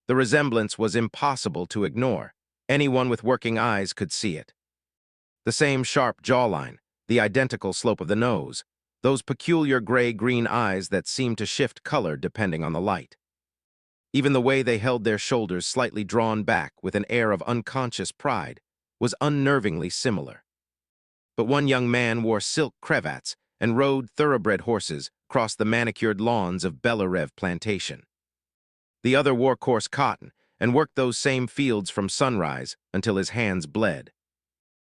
The resemblance was impossible to ignore. Anyone with working eyes could see it. The same sharp jawline, the identical slope of the nose, those peculiar gray-green eyes that seemed to shift color depending on the light. Even the way they held their shoulders slightly drawn back with an air of unconscious pride was unnervingly similar. But one young man wore silk cravats and rode thoroughbred horses across the manicured lawns of Bell Reeve Plantation. The other wore coarse cotton and worked those same fields from sunrise until his hands bled.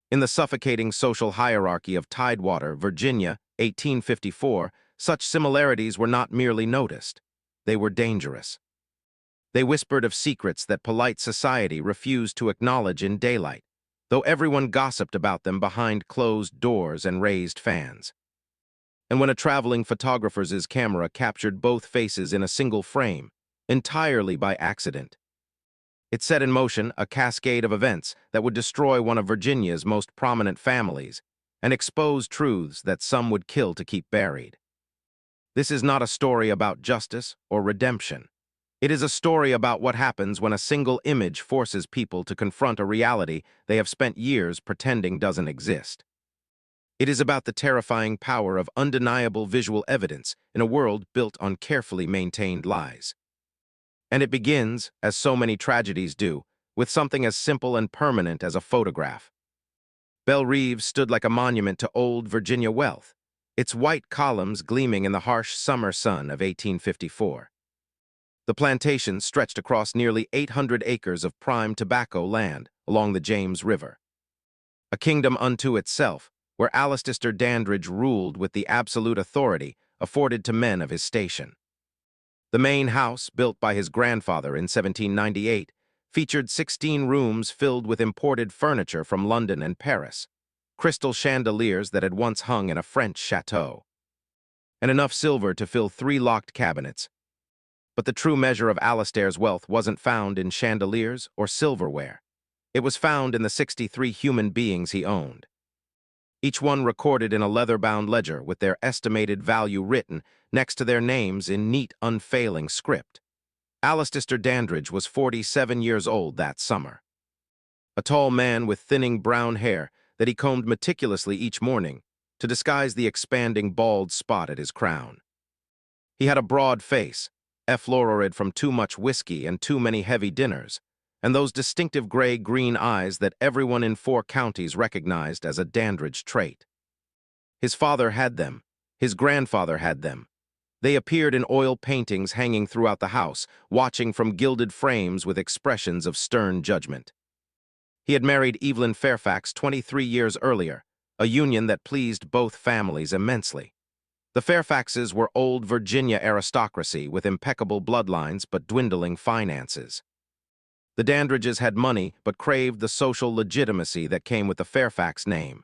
In the suffocating social hierarchy of Tidewater, Virginia, 1854, such similarities were not merely noticed. They were dangerous. They whispered of secrets that polite society refused to acknowledge in daylight, though everyone gossiped about them behind closed doors and raised fans. And when a traveling photographer's camera captured both faces in a single frame, entirely by accident, it set in motion a cascade of events that would destroy one of Virginia's most prominent families and expose truths that some would kill to keep buried. This is not a story about justice or redemption. It is a story about what happens when a single image forces people to confront a reality they have spent years pretending doesn't exist. It is about the terrifying power of undeniable visual evidence in a world built on carefully maintained lies. And it begins, as so many tragedies do, with something as simple and permanent as a photograph. Bell Reeve stood like a monument to old Virginia wealth, its white columns gleaming in the harsh summer sun of 1854. The plantation stretched across nearly 800 acres of prime tobacco land along the James River. A kingdom unto itself, where Alistair Dandridge ruled with the absolute authority afforded to men of his station. The main house, built by his grandfather in 1798, featured 16 rooms filled with imported furniture from London and Paris, crystal chandeliers that had once hung in a French chateau, and enough silver to fill 3 locked cabinets. But the true measure of Alistair's wealth wasn't found in chandeliers or silverware. It was found in the 63 human beings he owned. Each one recorded in a leather-bound ledger with their estimated value written next to their names in neat, unfailing script. Alistair Dandridge was 47 years old that summer. A tall man with thinning brown hair that he combed meticulously each morning to disguise the expanding bald spot at his crown. He had a broad face, efflorid from too much whiskey and too many heavy dinners, and those distinctive gray-green eyes that everyone in 4 counties recognized as a Dandridge trait. His father had them. His grandfather had them. They appeared in oil paintings hanging throughout the house, watching from gilded frames with expressions of stern judgment. He had married Evelyn Fairfax 23 years earlier, a union that pleased both families immensely. The Fairfaxes were old Virginia aristocracy with impeccable bloodlines but dwindling finances. The Dandridges had money but craved the social legitimacy that came with the Fairfax name.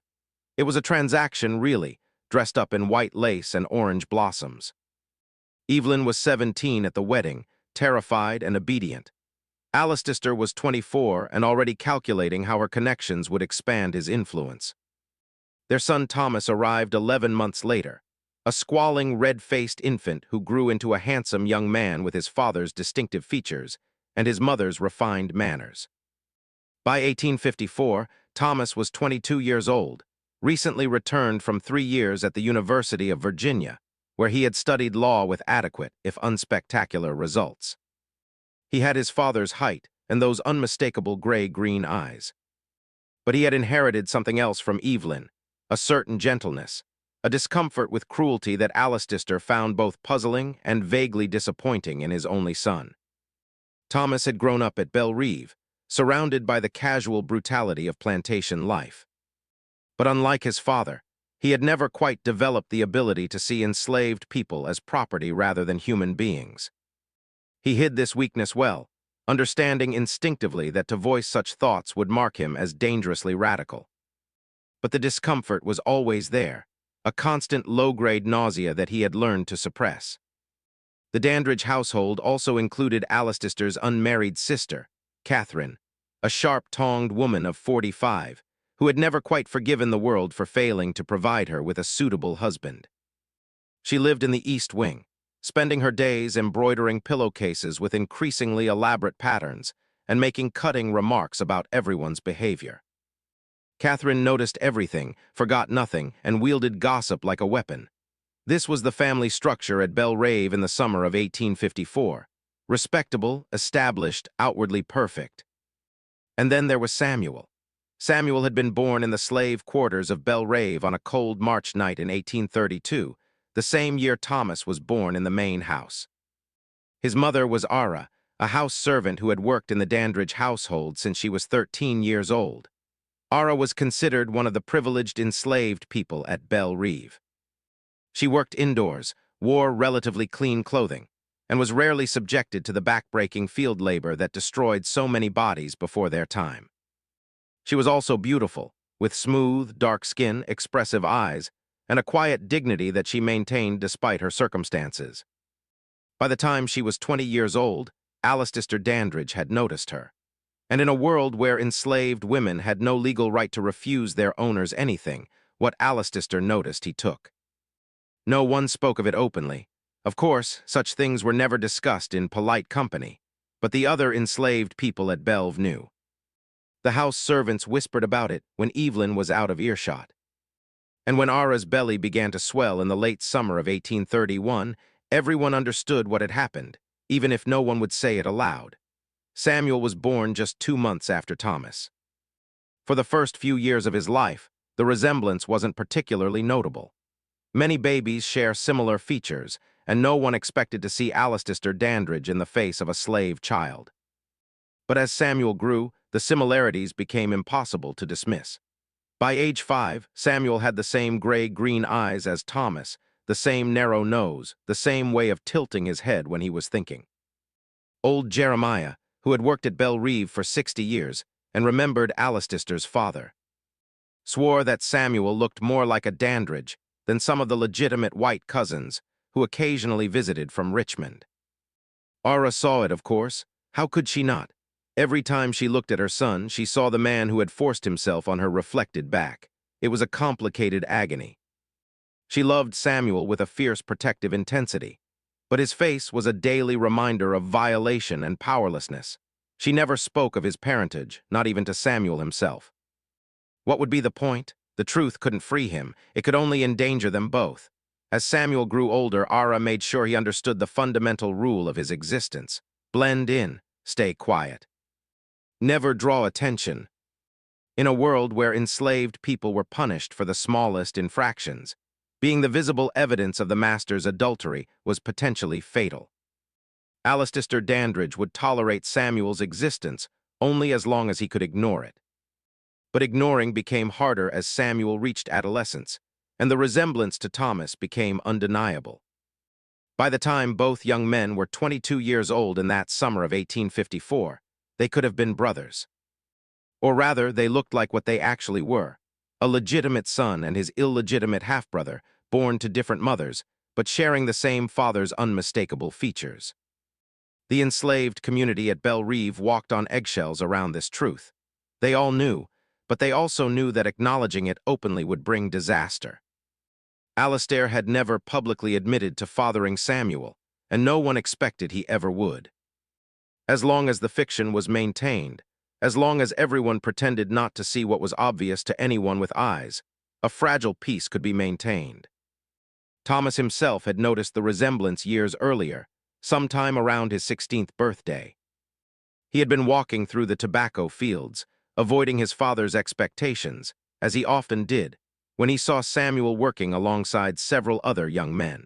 It was a transaction, really, dressed up in white lace and orange blossoms. Evelyn was 17 at the wedding, terrified and obedient. Alistair was 24 and already calculating how her connections would expand his influence. Their son Thomas arrived 11 months later, a squalling, red-faced infant who grew into a handsome young man with his father's distinctive features and his mother's refined manners. By 1854, Thomas was 22 years old, recently returned from 3 years at the University of Virginia, where he had studied law with adequate, if unspectacular, results. He had his father's height and those unmistakable gray-green eyes. But he had inherited something else from Evelyn, a certain gentleness, a discomfort with cruelty that Alistair found both puzzling and vaguely disappointing in his only son. Thomas had grown up at Bell Reeve, surrounded by the casual brutality of plantation life. But unlike his father, he had never quite developed the ability to see enslaved people as property rather than human beings. He hid this weakness well, understanding instinctively that to voice such thoughts would mark him as dangerously radical. But the discomfort was always there, a constant low-grade nausea that he had learned to suppress. The Dandridge household also included Alistair's unmarried sister, Catherine, a sharp-tongued woman of 45, who had never quite forgiven the world for failing to provide her with a suitable husband. She lived in the East Wing, spending her days embroidering pillowcases with increasingly elaborate patterns and making cutting remarks about everyone's behavior. Catherine noticed everything, forgot nothing, and wielded gossip like a weapon. This was the family structure at Bell Reeve in the summer of 1854. Respectable, established, outwardly perfect. And then there was Samuel. Samuel had been born in the slave quarters of Bell Reeve on a cold March night in 1832, the same year Thomas was born in the main house. His mother was Aara, a house servant who had worked in the Dandridge household since she was 13 years old. Aara was considered one of the privileged enslaved people at Bell Reeve. She worked indoors, wore relatively clean clothing, and was rarely subjected to the back-breaking field labor that destroyed so many bodies before their time. She was also beautiful, with smooth, dark skin, expressive eyes, and a quiet dignity that she maintained despite her circumstances. By the time she was 20 years old, Alistair Dandridge had noticed her. And in a world where enslaved women had no legal right to refuse their owners anything, what Alistair noticed he took. No one spoke of it openly. Of course, such things were never discussed in polite company, but the other enslaved people at Belve knew. The house servants whispered about it when Evelyn was out of earshot. And when Aara's belly began to swell in the late summer of 1831, everyone understood what had happened, even if no one would say it aloud. Samuel was born just 2 months after Thomas. For the first few years of his life, the resemblance wasn't particularly notable. Many babies share similar features, and no one expected to see Alistair Dandridge in the face of a slave child. But as Samuel grew, the similarities became impossible to dismiss. By age 5, Samuel had the same gray-green eyes as Thomas, the same narrow nose, the same way of tilting his head when he was thinking. Old Jeremiah, who had worked at Bell Reeve for 60 years and remembered Alistair's father, swore that Samuel looked more like a Dandridge than some of the legitimate white cousins who occasionally visited from Richmond. Aara saw it, of course. How could she not? Every time she looked at her son, she saw the man who had forced himself on her reflected back. It was a complicated agony. She loved Samuel with a fierce protective intensity, but his face was a daily reminder of violation and powerlessness. She never spoke of his parentage, not even to Samuel himself. What would be the point? The truth couldn't free him. It could only endanger them both. As Samuel grew older, Aara made sure he understood the fundamental rule of his existence. Blend in, stay quiet. Never draw attention. In a world where enslaved people were punished for the smallest infractions, being the visible evidence of the master's adultery was potentially fatal. Alistair Dandridge would tolerate Samuel's existence only as long as he could ignore it. But ignoring became harder as Samuel reached adolescence, and the resemblance to Thomas became undeniable. By the time both young men were 22 years old in that summer of 1854, they could have been brothers. Or rather, they looked like what they actually were, a legitimate son and his illegitimate half-brother, born to different mothers, but sharing the same father's unmistakable features. The enslaved community at Bell Reeve walked on eggshells around this truth. They all knew, but they also knew that acknowledging it openly would bring disaster. Alistair had never publicly admitted to fathering Samuel, and no one expected he ever would. As long as the fiction was maintained, as long as everyone pretended not to see what was obvious to anyone with eyes, a fragile peace could be maintained. Thomas himself had noticed the resemblance years earlier, sometime around his 16th birthday. He had been walking through the tobacco fields, avoiding his father's expectations, as he often did, when he saw Samuel working alongside several other young men.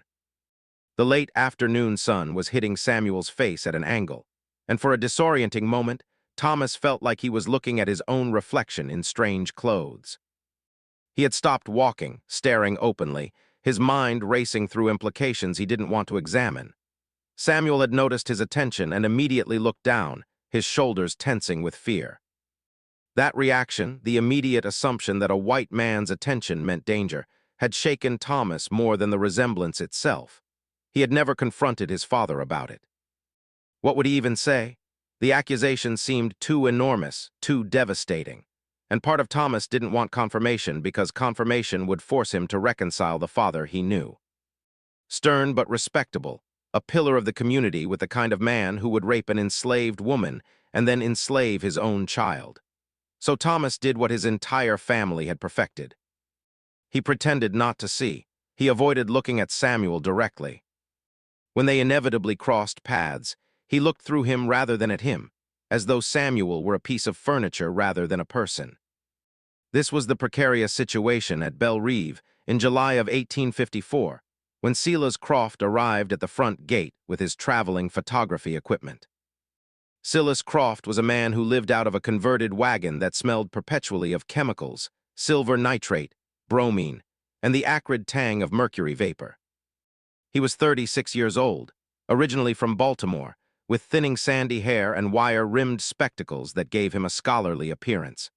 The late afternoon sun was hitting Samuel's face at an angle, and for a disorienting moment, Thomas felt like he was looking at his own reflection in strange clothes. He had stopped walking, staring openly, his mind racing through implications he didn't want to examine. Samuel had noticed his attention and immediately looked down, his shoulders tensing with fear. That reaction, the immediate assumption that a white man's attention meant danger, had shaken Thomas more than the resemblance itself. He had never confronted his father about it. What would he even say? The accusation seemed too enormous, too devastating. And part of Thomas didn't want confirmation because confirmation would force him to reconcile the father he knew. Stern but respectable, a pillar of the community with the kind of man who would rape an enslaved woman and then enslave his own child. So Thomas did what his entire family had perfected. He pretended not to see. He avoided looking at Samuel directly. When they inevitably crossed paths, he looked through him rather than at him, as though Samuel were a piece of furniture rather than a person. This was the precarious situation at Bell Reeve in July of 1854, when Silas Croft arrived at the front gate with his traveling photography equipment. Silas Croft was a man who lived out of a converted wagon that smelled perpetually of chemicals, silver nitrate, bromine, and the acrid tang of mercury vapor. He was 36 years old, originally from Baltimore, with thinning sandy hair and wire-rimmed spectacles that gave him a scholarly appearance.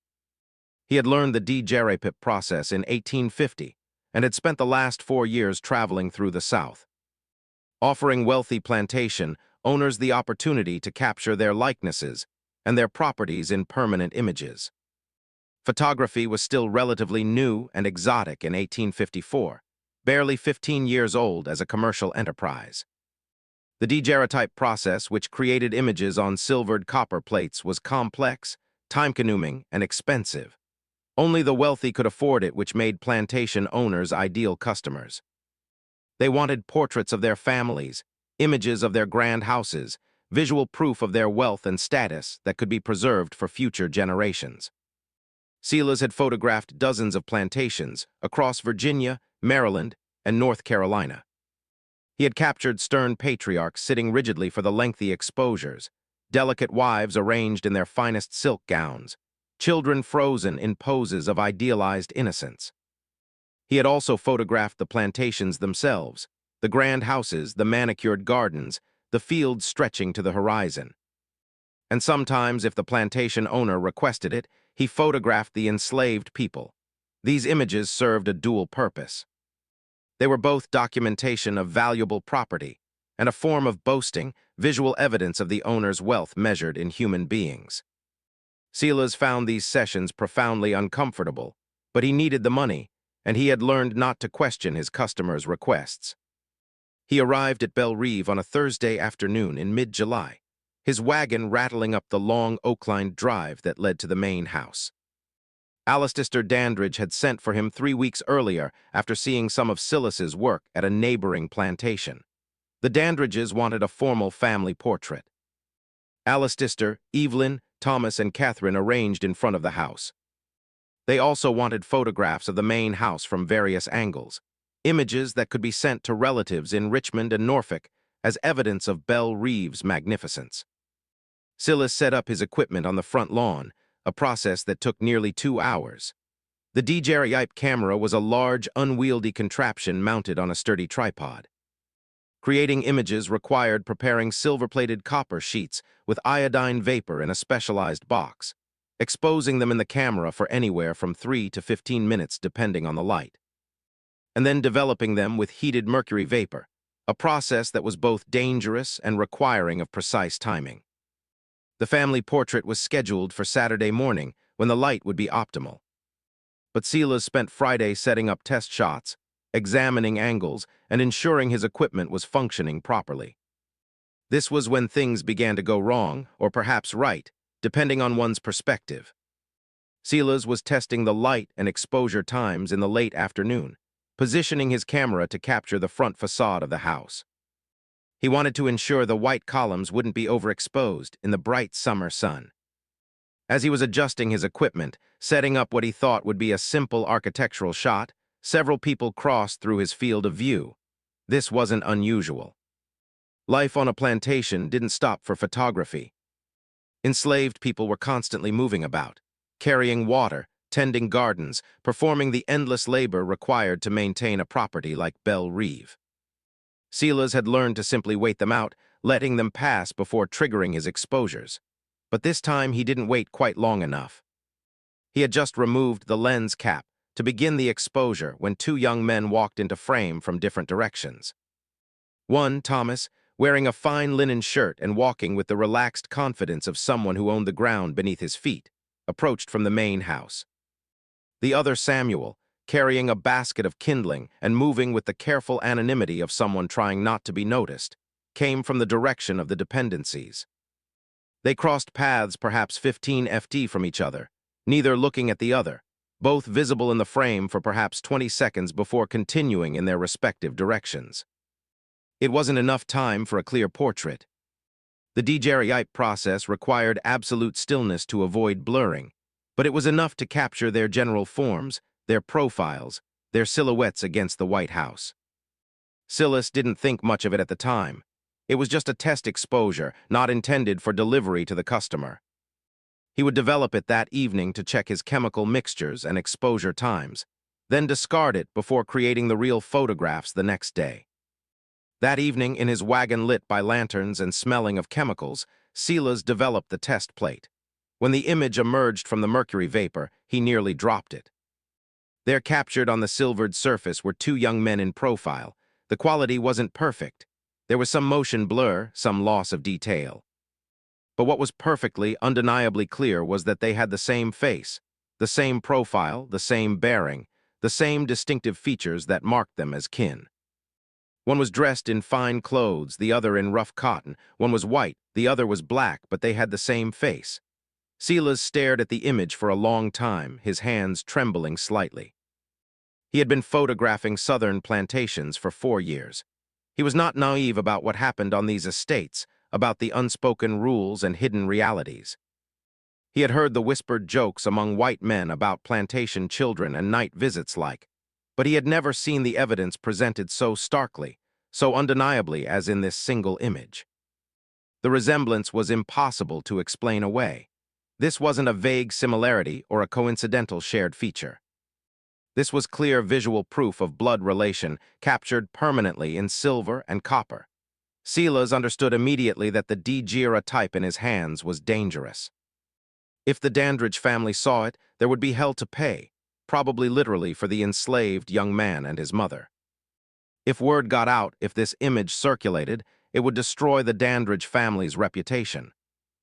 He had learned the Daguerreotype process in 1850 and had spent the last 4 years traveling through the South, offering wealthy plantation owners the opportunity to capture their likenesses and their properties in permanent images. Photography was still relatively new and exotic in 1854, barely 15 years old as a commercial enterprise. The daguerreotype process, which created images on silvered copper plates, was complex, time-consuming, and expensive. Only the wealthy could afford it, which made plantation owners ideal customers. They wanted portraits of their families, images of their grand houses, visual proof of their wealth and status that could be preserved for future generations. Silas had photographed dozens of plantations across Virginia, Maryland, and North Carolina. He had captured stern patriarchs sitting rigidly for the lengthy exposures, delicate wives arranged in their finest silk gowns, children frozen in poses of idealized innocence. He had also photographed the plantations themselves, the grand houses, the manicured gardens, the fields stretching to the horizon. And sometimes, if the plantation owner requested it, he photographed the enslaved people. These images served a dual purpose. They were both documentation of valuable property and a form of boasting, visual evidence of the owner's wealth measured in human beings. Silas found these sessions profoundly uncomfortable, but he needed the money, and he had learned not to question his customers' requests. He arrived at Bell Reeve on a Thursday afternoon in mid-July, his wagon rattling up the long oak-lined drive that led to the main house. Alistair Dandridge had sent for him 3 weeks earlier after seeing some of Silas's work at a neighboring plantation. The Dandridges wanted a formal family portrait. Alistair, Evelyn, Thomas, and Catherine arranged in front of the house. They also wanted photographs of the main house from various angles, images that could be sent to relatives in Richmond and Norfolk as evidence of Bell Reeve's magnificence. Silas set up his equipment on the front lawn, a process that took nearly 2 hours. The Daguerreotype camera was a large, unwieldy contraption mounted on a sturdy tripod. Creating images required preparing silver-plated copper sheets with iodine vapor in a specialized box, exposing them in the camera for anywhere from 3 to 15 minutes depending on the light, and then developing them with heated mercury vapor, a process that was both dangerous and requiring of precise timing. The family portrait was scheduled for Saturday morning when the light would be optimal. But Silas spent Friday setting up test shots, examining angles, and ensuring his equipment was functioning properly. This was when things began to go wrong, or perhaps right, depending on one's perspective. Silas was testing the light and exposure times in the late afternoon, positioning his camera to capture the front facade of the house. He wanted to ensure the white columns wouldn't be overexposed in the bright summer sun. As he was adjusting his equipment, setting up what he thought would be a simple architectural shot, several people crossed through his field of view. This wasn't unusual. Life on a plantation didn't stop for photography. Enslaved people were constantly moving about, carrying water, tending gardens, performing the endless labor required to maintain a property like Bell Reeve. Silas had learned to simply wait them out, letting them pass before triggering his exposures. But this time he didn't wait quite long enough. He had just removed the lens cap to begin the exposure when 2 young men walked into frame from different directions. One, Thomas, wearing a fine linen shirt and walking with the relaxed confidence of someone who owned the ground beneath his feet, approached from the main house. The other, Samuel, carrying a basket of kindling and moving with the careful anonymity of someone trying not to be noticed, came from the direction of the dependencies. They crossed paths perhaps 15 ft from each other, neither looking at the other, both visible in the frame for perhaps 20 seconds before continuing in their respective directions. It wasn't enough time for a clear portrait. The daguerreotype process required absolute stillness to avoid blurring, but it was enough to capture their general forms, their profiles, their silhouettes against the White House. Silas didn't think much of it at the time. It was just a test exposure, not intended for delivery to the customer. He would develop it that evening to check his chemical mixtures and exposure times, then discard it before creating the real photographs the next day. That evening, in his wagon lit by lanterns and smelling of chemicals, Silas developed the test plate. When the image emerged from the mercury vapor, he nearly dropped it. There captured on the silvered surface were two young men in profile. The quality wasn't perfect. There was some motion blur, some loss of detail. But what was perfectly, undeniably clear was that they had the same face, the same profile, the same bearing, the same distinctive features that marked them as kin. One was dressed in fine clothes, the other in rough cotton. One was white, the other was black, but they had the same face. Silas stared at the image for a long time, his hands trembling slightly. He had been photographing southern plantations for 4 years. He was not naive about what happened on these estates, about the unspoken rules and hidden realities. He had heard the whispered jokes among white men about plantation children and night visits like, but he had never seen the evidence presented so starkly, so undeniably as in this single image. The resemblance was impossible to explain away. This wasn't a vague similarity or a coincidental shared feature. This was clear visual proof of blood relation, captured permanently in silver and copper. Silas understood immediately that the daguerreotype in his hands was dangerous. If the Dandridge family saw it, there would be hell to pay, probably literally for the enslaved young man and his mother. If word got out, if this image circulated, it would destroy the Dandridge family's reputation.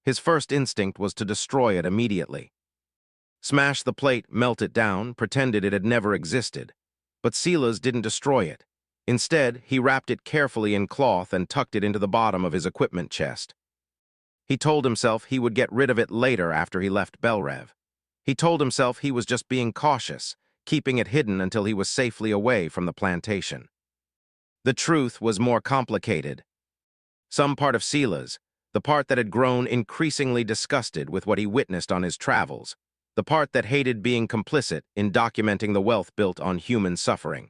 His first instinct was to destroy it immediately. Smash the plate, melt it down, pretended it had never existed. But Silas didn't destroy it. Instead, he wrapped it carefully in cloth and tucked it into the bottom of his equipment chest. He told himself he would get rid of it later after he left Bell Reeve. He told himself he was just being cautious, keeping it hidden until he was safely away from the plantation. The truth was more complicated. Some part of Silas, the part that had grown increasingly disgusted with what he witnessed on his travels, the part that hated being complicit in documenting the wealth built on human suffering,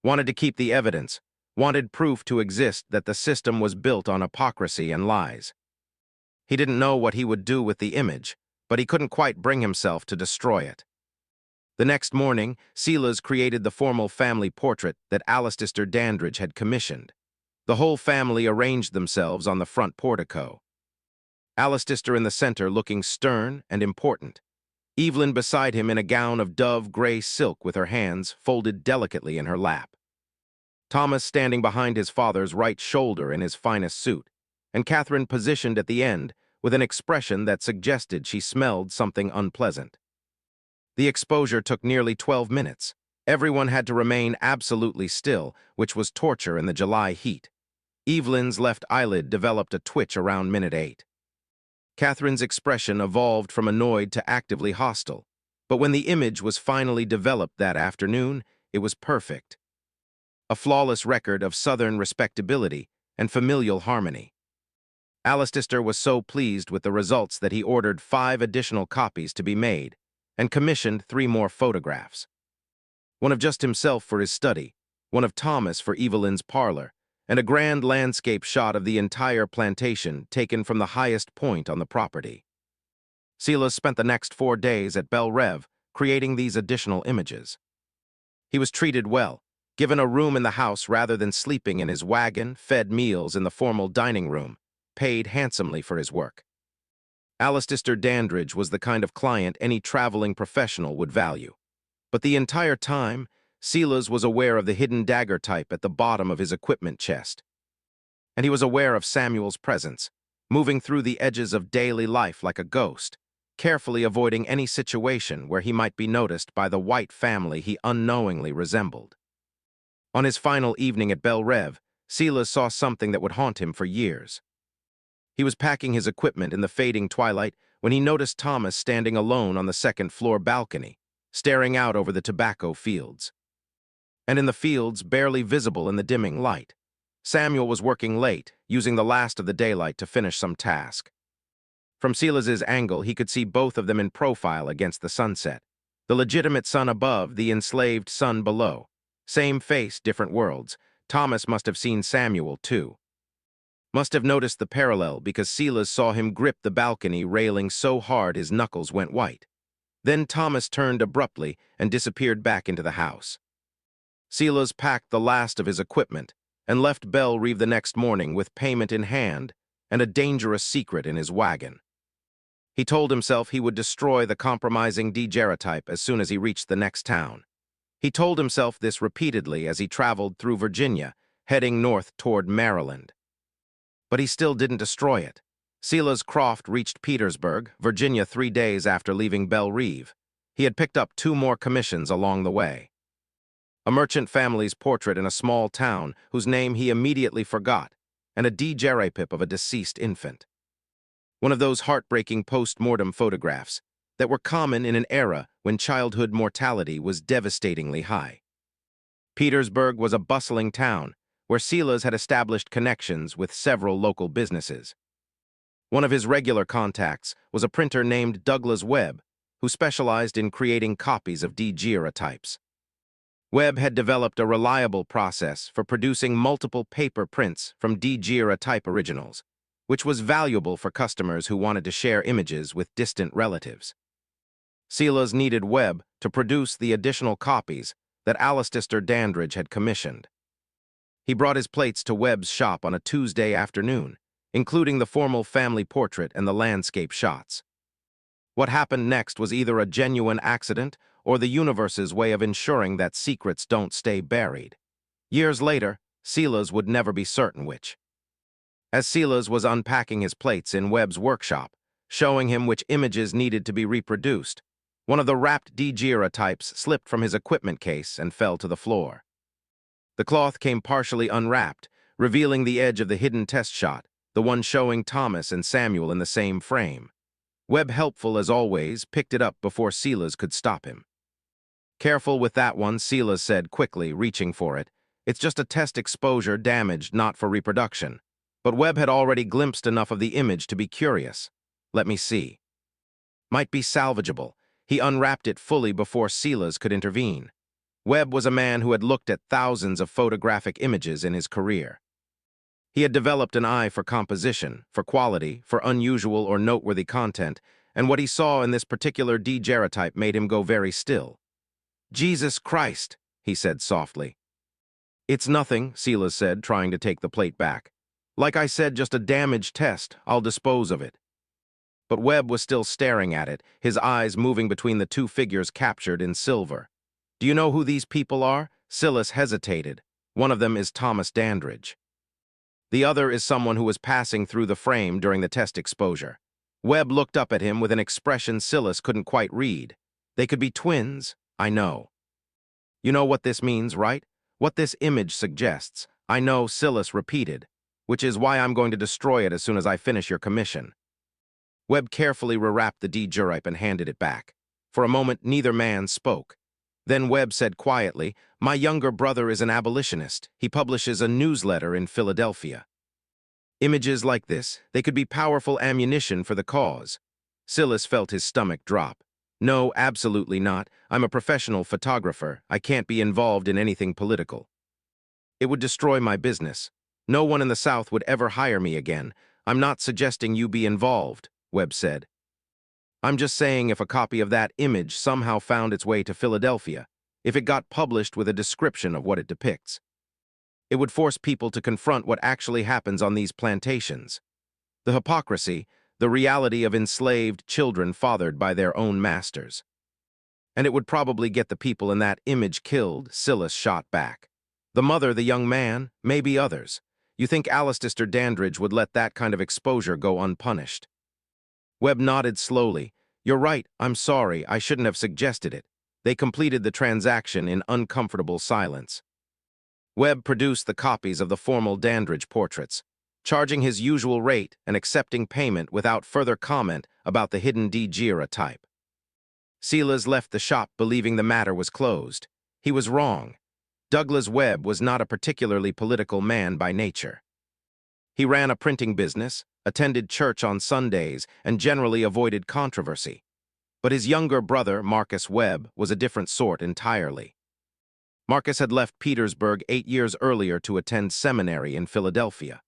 wanted to keep the evidence, wanted proof to exist that the system was built on hypocrisy and lies. He didn't know what he would do with the image, but he couldn't quite bring himself to destroy it. The next morning, Silas created the formal family portrait that Alistair Dandridge had commissioned. The whole family arranged themselves on the front portico. Alistair in the center looking stern and important. Evelyn beside him in a gown of dove-gray silk with her hands folded delicately in her lap. Thomas standing behind his father's right shoulder in his finest suit, and Catherine positioned at the end with an expression that suggested she smelled something unpleasant. The exposure took nearly 12 minutes. Everyone had to remain absolutely still, which was torture in the July heat. Evelyn's left eyelid developed a twitch around minute 8. Catherine's expression evolved from annoyed to actively hostile, but when the image was finally developed that afternoon, it was perfect. A flawless record of Southern respectability and familial harmony. Alistair was so pleased with the results that he ordered 5 additional copies to be made and commissioned 3 more photographs. One of just himself for his study, one of Thomas for Evelyn's parlor, and a grand landscape shot of the entire plantation taken from the highest point on the property. Silas spent the next 4 days at Bell Reeve creating these additional images. He was treated well, given a room in the house rather than sleeping in his wagon, fed meals in the formal dining room, paid handsomely for his work. Alistair Dandridge was the kind of client any traveling professional would value. But the entire time, Silas was aware of the hidden daguerreotype at the bottom of his equipment chest. And he was aware of Samuel's presence, moving through the edges of daily life like a ghost, carefully avoiding any situation where he might be noticed by the white family he unknowingly resembled. On his final evening at Bell Reeve, Silas saw something that would haunt him for years. He was packing his equipment in the fading twilight when he noticed Thomas standing alone on the second-floor balcony, staring out over the tobacco fields. And in the fields, barely visible in the dimming light, Samuel was working late, using the last of the daylight to finish some task. From Silas's angle, he could see both of them in profile against the sunset. The legitimate sun above, the enslaved sun below. Same face, different worlds. Thomas must have seen Samuel, too. Must have noticed the parallel because Silas saw him grip the balcony railing so hard his knuckles went white. Then Thomas turned abruptly and disappeared back into the house. Silas packed the last of his equipment and left Bell Reeve the next morning with payment in hand and a dangerous secret in his wagon. He told himself he would destroy the compromising daguerreotype as soon as he reached the next town. He told himself this repeatedly as he traveled through Virginia, heading north toward Maryland. But he still didn't destroy it. Silas Croft reached Petersburg, Virginia 3 days after leaving Bell Reeve. He had picked up 2 more commissions along the way. A merchant family's portrait in a small town whose name he immediately forgot, and a daguerreotype of a deceased infant. One of those heartbreaking post-mortem photographs that were common in an era when childhood mortality was devastatingly high. Petersburg was a bustling town where Silas had established connections with several local businesses. One of his regular contacts was a printer named Douglas Webb, who specialized in creating copies of daguerreotypes. Webb had developed a reliable process for producing multiple paper prints from daguerreotype originals, which was valuable for customers who wanted to share images with distant relatives. Silas needed Webb to produce the additional copies that Alistair Dandridge had commissioned. He brought his plates to Webb's shop on a Tuesday afternoon, including the formal family portrait and the landscape shots. What happened next was either a genuine accident or the universe's way of ensuring that secrets don't stay buried. Years later, Silas would never be certain which. As Silas was unpacking his plates in Webb's workshop, showing him which images needed to be reproduced, one of the wrapped daguerreotypes slipped from his equipment case and fell to the floor. The cloth came partially unwrapped, revealing the edge of the hidden test shot, the one showing Thomas and Samuel in the same frame. Webb, helpful as always, picked it up before Silas could stop him. "Careful with that one," Silas said quickly, reaching for it. "It's just a test exposure damaged, not for reproduction." But Webb had already glimpsed enough of the image to be curious. "Let me see." Might be salvageable. He unwrapped it fully before Silas could intervene. Webb was a man who had looked at thousands of photographic images in his career. He had developed an eye for composition, for quality, for unusual or noteworthy content, and what he saw in this particular daguerreotype made him go very still. "Jesus Christ," he said softly. "It's nothing," Silas said, trying to take the plate back. "Like I said, just a damaged test. I'll dispose of it." But Webb was still staring at it, his eyes moving between the 2 figures captured in silver. "Do you know who these people are?" Silas hesitated. "One of them is Thomas Dandridge. The other is someone who was passing through the frame during the test exposure." Webb looked up at him with an expression Silas couldn't quite read. "They could be twins, I know." "You know what this means, right? What this image suggests." "I know," Silas repeated, "which is why I'm going to destroy it as soon as I finish your commission." Webb carefully rewrapped the daguerreotype and handed it back. For a moment, neither man spoke. Then Webb said quietly, "My younger brother is an abolitionist. He publishes a newsletter in Philadelphia." Images like this, they could be powerful ammunition for the cause. Silas felt his stomach drop. "No, absolutely not. I'm a professional photographer. I can't be involved in anything political. It would destroy my business. No one in the South would ever hire me again. I'm not suggesting you be involved," Webb said. "I'm just saying if a copy of that image somehow found its way to Philadelphia, if it got published with a description of what it depicts, it would force people to confront what actually happens on these plantations. The hypocrisy, the reality of enslaved children fathered by their own masters. And it would probably get the people in that image killed," Silas shot back. "The mother, the young man, maybe others. You think Alistair Dandridge would let that kind of exposure go unpunished?" Webb nodded slowly. "You're right, I'm sorry, I shouldn't have suggested it." They completed the transaction in uncomfortable silence. Webb produced the copies of the formal Dandridge portraits, charging his usual rate and accepting payment without further comment about the hidden daguerreotype. Silas left the shop believing the matter was closed. He was wrong. Douglas Webb was not a particularly political man by nature. He ran a printing business, attended church on Sundays, and generally avoided controversy. But his younger brother, Marcus Webb, was a different sort entirely. Marcus had left Petersburg 8 years earlier to attend seminary in Philadelphia.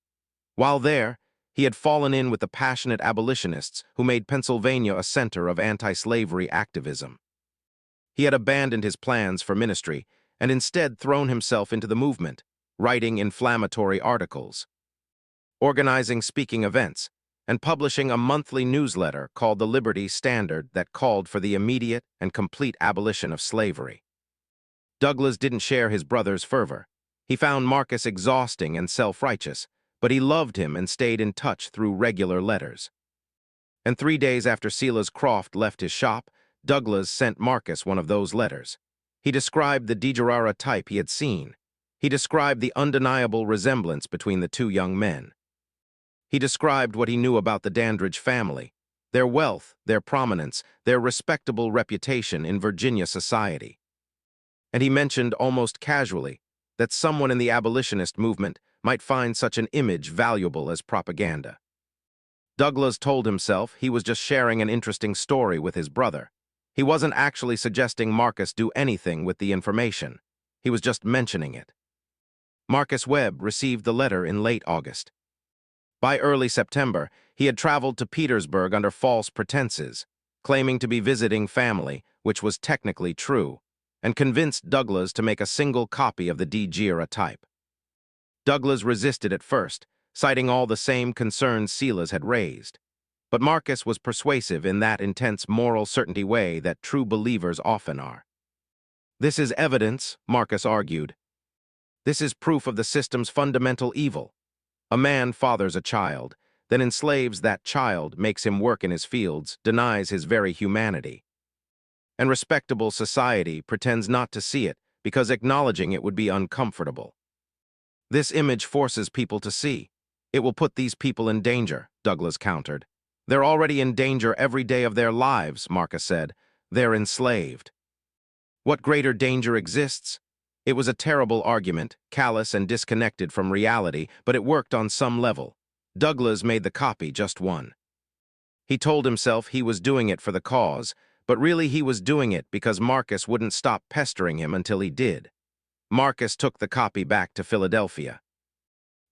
While there, he had fallen in with the passionate abolitionists who made Pennsylvania a center of anti-slavery activism. He had abandoned his plans for ministry and instead thrown himself into the movement, writing inflammatory articles, organizing speaking events, and publishing a monthly newsletter called the Liberty Standard that called for the immediate and complete abolition of slavery. Douglas didn't share his brother's fervor. He found Marcus exhausting and self-righteous, but he loved him and stayed in touch through regular letters. And 3 days after Silas Croft left his shop, Douglas sent Marcus one of those letters. He described the daguerreotype he had seen. He described the undeniable resemblance between the two young men. He described what he knew about the Dandridge family, their wealth, their prominence, their respectable reputation in Virginia society. And he mentioned almost casually that someone in the abolitionist movement might find such an image valuable as propaganda. Douglas told himself he was just sharing an interesting story with his brother. He wasn't actually suggesting Marcus do anything with the information. He was just mentioning it. Marcus Webb received the letter in late August. By early September, he had traveled to Petersburg under false pretenses, claiming to be visiting family, which was technically true, and convinced Douglas to make a single copy of the daguerreotype. Douglas resisted at first, citing all the same concerns Silas had raised. But Marcus was persuasive in that intense moral certainty way that true believers often are. "This is evidence," Marcus argued. "This is proof of the system's fundamental evil. A man fathers a child, then enslaves that child, makes him work in his fields, denies his very humanity. And respectable society pretends not to see it because acknowledging it would be uncomfortable. This image forces people to see. It will put these people in danger," Douglas countered. "They're already in danger every day of their lives," Marcus said. "They're enslaved. What greater danger exists?" It was a terrible argument, callous and disconnected from reality, but it worked on some level. Douglas made the copy just one. He told himself he was doing it for the cause, but really he was doing it because Marcus wouldn't stop pestering him until he did. Marcus took the copy back to Philadelphia.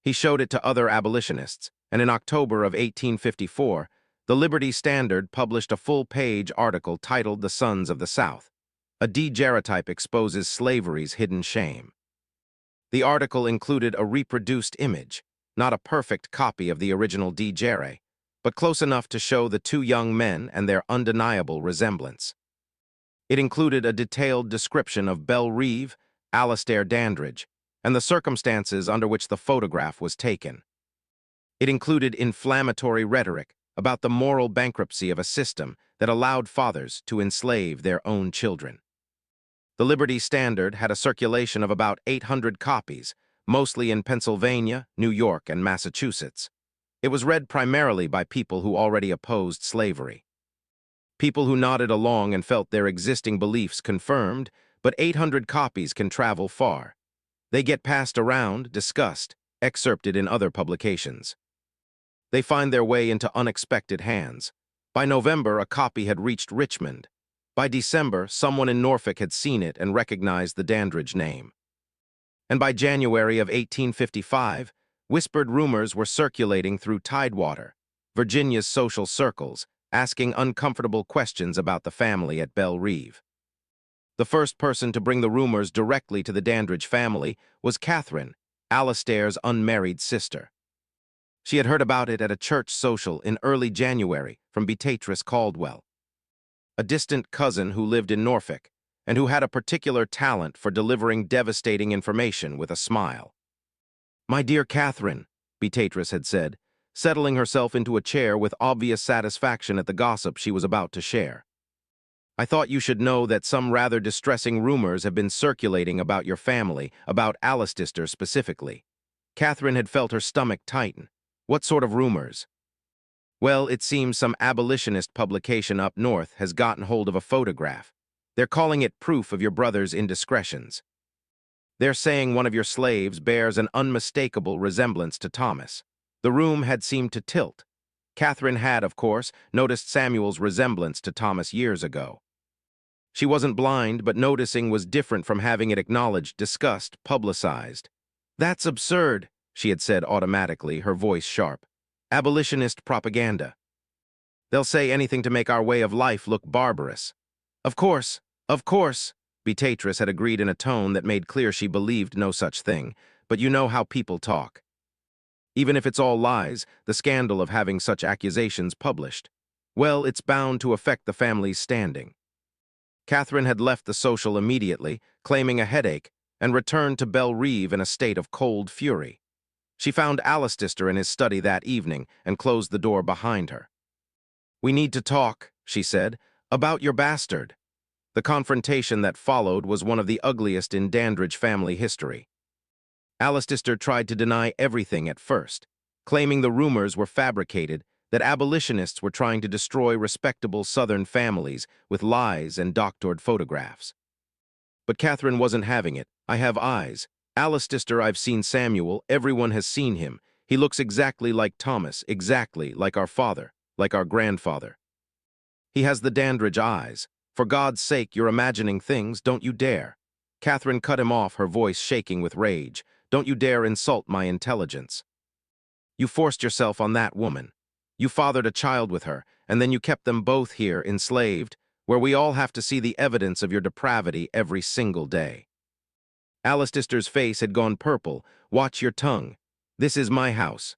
He showed it to other abolitionists, and in October of 1854, the Liberty Standard published a full-page article titled "The Sons of the South." A daguerreotype exposes slavery's hidden shame. The article included a reproduced image, not a perfect copy of the original daguerre, but close enough to show the two young men and their undeniable resemblance. It included a detailed description of Bell Reeve, Alistair Dandridge, and the circumstances under which the photograph was taken. It included inflammatory rhetoric about the moral bankruptcy of a system that allowed fathers to enslave their own children. The Liberty Standard had a circulation of about 800 copies, mostly in Pennsylvania, New York, and Massachusetts. It was read primarily by people who already opposed slavery. People who nodded along and felt their existing beliefs confirmed, but 800 copies can travel far. They get passed around, discussed, excerpted in other publications. They find their way into unexpected hands. By November, a copy had reached Richmond. By December, someone in Norfolk had seen it and recognized the Dandridge name. And by January of 1855, whispered rumors were circulating through Tidewater, Virginia's social circles, asking uncomfortable questions about the family at Bell Reeve. The first person to bring the rumors directly to the Dandridge family was Catherine, Alistair's unmarried sister. She had heard about it at a church social in early January from Beatrice Caldwell, a distant cousin who lived in Norfolk and who had a particular talent for delivering devastating information with a smile. "My dear Catherine," Beatrice had said, settling herself into a chair with obvious satisfaction at the gossip she was about to share. I thought you should know that some rather distressing rumors have been circulating about your family, about Alistair specifically. Catherine had felt her stomach tighten. What sort of rumors? Well, it seems some abolitionist publication up north has gotten hold of a photograph. They're calling it proof of your brother's indiscretions. They're saying one of your slaves bears an unmistakable resemblance to Thomas. The room had seemed to tilt. Catherine had, of course, noticed Samuel's resemblance to Thomas years ago. She wasn't blind, but noticing was different from having it acknowledged, discussed, publicized. That's absurd, she had said automatically, her voice sharp. Abolitionist propaganda. They'll say anything to make our way of life look barbarous. Of course, Beatrice had agreed in a tone that made clear she believed no such thing, but you know how people talk. Even if it's all lies, the scandal of having such accusations published, well, it's bound to affect the family's standing. Catherine had left the social immediately, claiming a headache, and returned to Bell Reeve in a state of cold fury. She found Alistair in his study that evening and closed the door behind her. "We need to talk," she said, "about your bastard." The confrontation that followed was one of the ugliest in Dandridge family history. Alistair tried to deny everything at first, claiming the rumors were fabricated, that abolitionists were trying to destroy respectable Southern families with lies and doctored photographs. But Catherine wasn't having it. "I have eyes. Alistair, I've seen Samuel. Everyone has seen him. He looks exactly like Thomas, exactly like our father, like our grandfather. He has the Dandridge eyes. For God's sake, you're imagining things, don't you dare." Catherine cut him off, her voice shaking with rage. "Don't you dare insult my intelligence. You forced yourself on that woman. You fathered a child with her, and then you kept them both here, enslaved, where we all have to see the evidence of your depravity every single day." Alistair's face had gone purple. "Watch your tongue. This is my house.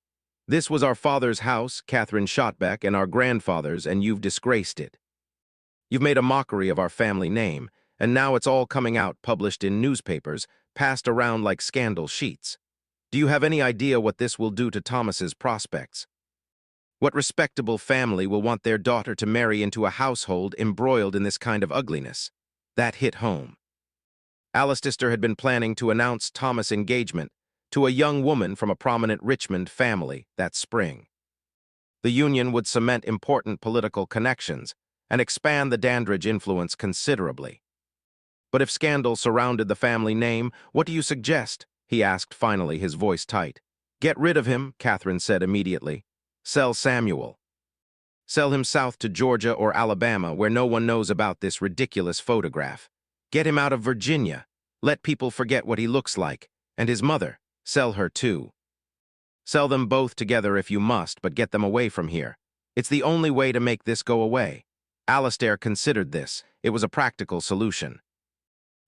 This was our father's house, Catherine Shotbeck, and our grandfather's, and you've disgraced it. You've made a mockery of our family name, and now it's all coming out, published in newspapers, passed around like scandal sheets. Do you have any idea what this will do to Thomas's prospects? What respectable family will want their daughter to marry into a household embroiled in this kind of ugliness?" That hit home. Alistair had been planning to announce Thomas' engagement to a young woman from a prominent Richmond family that spring. The union would cement important political connections and expand the Dandridge influence considerably. "But if scandal surrounded the family name, what do you suggest?" he asked finally, his voice tight. "Get rid of him," Catherine said immediately. "Sell Samuel. Sell him south to Georgia or Alabama, where no one knows about this ridiculous photograph. Get him out of Virginia. Let people forget what he looks like. And his mother, sell her too. Sell them both together if you must, but get them away from here. It's the only way to make this go away." Alistair considered this. It was a practical solution.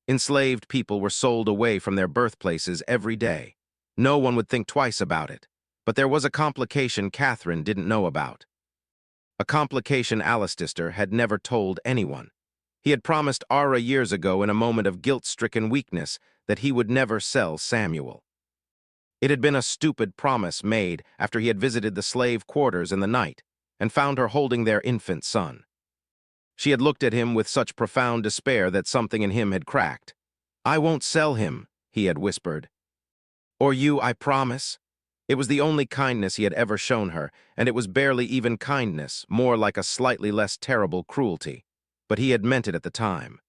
Enslaved people were sold away from their birthplaces every day. No one would think twice about it. But there was a complication Catherine didn't know about. A complication Alistair had never told anyone. He had promised Aara years ago in a moment of guilt-stricken weakness that he would never sell Samuel. It had been a stupid promise made after he had visited the slave quarters in the night and found her holding their infant son. She had looked at him with such profound despair that something in him had cracked. "I won't sell him," he had whispered. "Or you, I promise." It was the only kindness he had ever shown her, and it was barely even kindness, more like a slightly less terrible cruelty. But he had meant it at the time.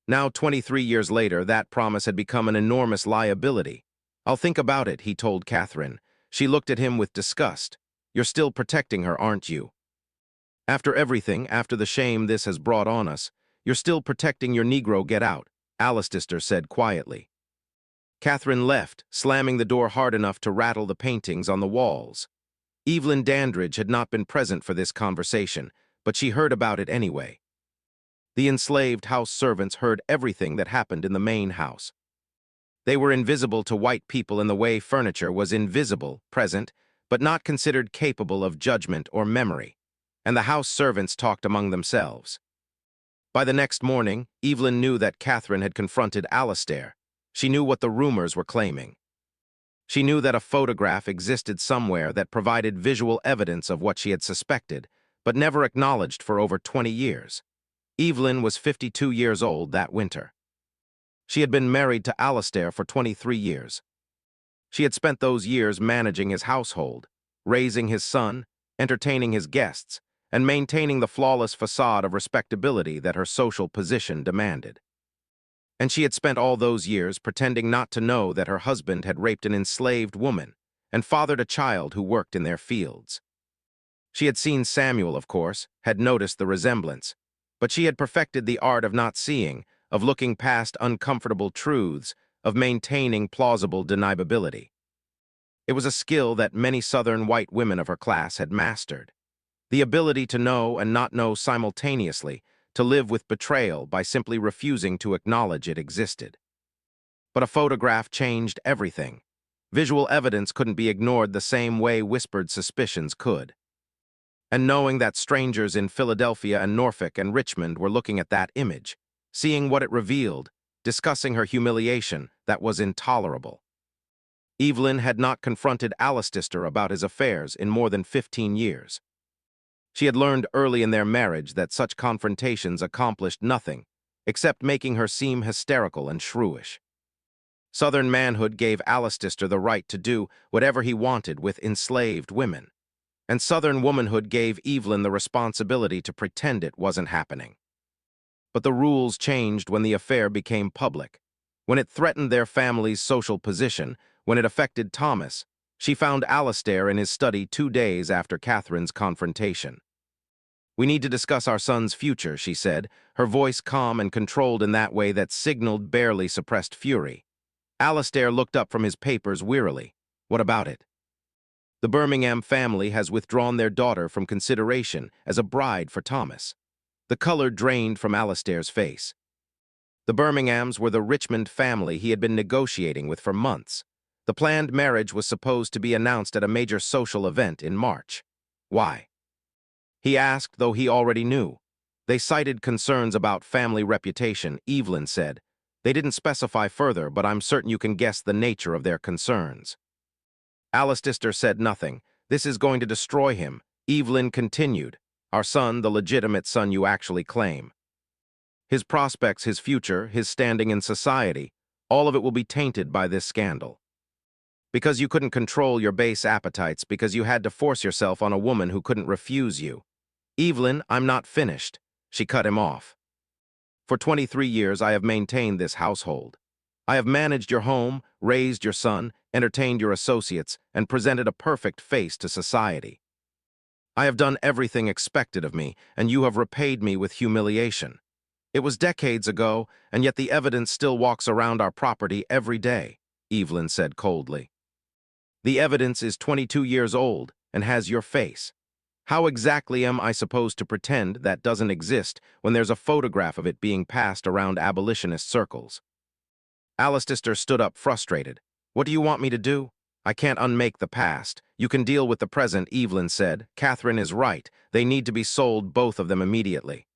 Now, 23 years later, that promise had become an enormous liability. "I'll think about it," he told Catherine. She looked at him with disgust. "You're still protecting her, aren't you? After everything, after the shame this has brought on us, you're still protecting your Negro. Get out," Alistair said quietly. Catherine left, slamming the door hard enough to rattle the paintings on the walls. Evelyn Dandridge had not been present for this conversation, but she heard about it anyway. The enslaved house servants heard everything that happened in the main house. They were invisible to white people in the way furniture was invisible, present, but not considered capable of judgment or memory, and the house servants talked among themselves. By the next morning, Evelyn knew that Catherine had confronted Alistair. She knew what the rumors were claiming. She knew that a photograph existed somewhere that provided visual evidence of what she had suspected, but never acknowledged for over 20 years. Evelyn was 52 years old that winter. She had been married to Alistair for 23 years. She had spent those years managing his household, raising his son, entertaining his guests, and maintaining the flawless facade of respectability that her social position demanded. And she had spent all those years pretending not to know that her husband had raped an enslaved woman and fathered a child who worked in their fields. She had seen Samuel, of course, had noticed the resemblance, but she had perfected the art of not seeing, of looking past uncomfortable truths, of maintaining plausible deniability. It was a skill that many Southern white women of her class had mastered. The ability to know and not know simultaneously, to live with betrayal by simply refusing to acknowledge it existed. But a photograph changed everything. Visual evidence couldn't be ignored the same way whispered suspicions could. And knowing that strangers in Philadelphia and Norfolk and Richmond were looking at that image, seeing what it revealed, discussing her humiliation, that was intolerable. Evelyn had not confronted Alistair about his affairs in more than 15 years. She had learned early in their marriage that such confrontations accomplished nothing except making her seem hysterical and shrewish. Southern manhood gave Alistair the right to do whatever he wanted with enslaved women, and Southern womanhood gave Evelyn the responsibility to pretend it wasn't happening. But the rules changed when the affair became public. When it threatened their family's social position, when it affected Thomas, she found Alistair in his study 2 days after Catherine's confrontation. "We need to discuss our son's future," she said, her voice calm and controlled in that way that signaled barely suppressed fury. Alistair looked up from his papers wearily. "What about it?" "The Birmingham family has withdrawn their daughter from consideration as a bride for Thomas." The color drained from Alistair's face. The Birminghams were the Richmond family he had been negotiating with for months. The planned marriage was supposed to be announced at a major social event in March. Why? He asked, though he already knew. They cited concerns about family reputation, Evelyn said. They didn't specify further, but I'm certain you can guess the nature of their concerns. Alistair said nothing. "This is going to destroy him," Evelyn continued. "Our son, the legitimate son you actually claim. His prospects, his future, his standing in society, all of it will be tainted by this scandal. Because you couldn't control your base appetites, because you had to force yourself on a woman who couldn't refuse you." "Evelyn, I'm not finished." She cut him off. "For 23 years I have maintained this household. I have managed your home, raised your son, entertained your associates, and presented a perfect face to society. I have done everything expected of me, and you have repaid me with humiliation. It was decades ago, and yet the evidence still walks around our property every day," Evelyn said coldly. "The evidence is 22 years old and has your face. How exactly am I supposed to pretend that doesn't exist when there's a photograph of it being passed around abolitionist circles?" Alistair stood up frustrated. "What do you want me to do? I can't unmake the past. You can deal with the present," Evelyn said. "Catherine is right. They need to be sold, both of them, immediately.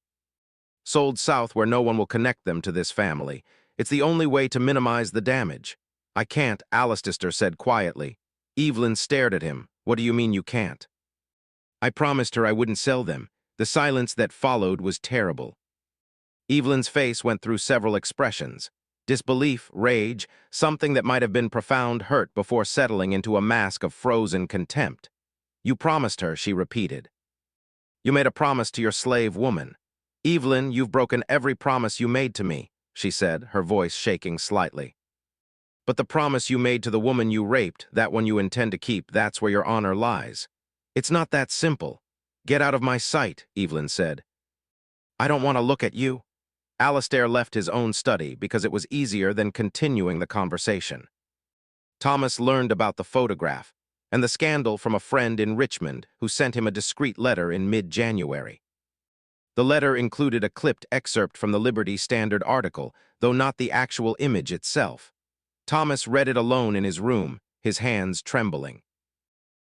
Sold south where no one will connect them to this family. It's the only way to minimize the damage." "I can't," Alistair said quietly. Evelyn stared at him. "What do you mean you can't?" "I promised her I wouldn't sell them." The silence that followed was terrible. Evelyn's face went through several expressions. Disbelief, rage, something that might have been profound hurt before settling into a mask of frozen contempt. "You promised her," she repeated. "You made a promise to your slave woman." "Evelyn, you've broken every promise you made to me," she said, her voice shaking slightly. "But the promise you made to the woman you raped, that one you intend to keep, that's where your honor lies." "It's not that simple." "Get out of my sight," Evelyn said. "I don't want to look at you." Alistair left his own study because it was easier than continuing the conversation. Thomas learned about the photograph and the scandal from a friend in Richmond who sent him a discreet letter in mid-January. The letter included a clipped excerpt from the Liberty Standard article, though not the actual image itself. Thomas read it alone in his room, his hands trembling.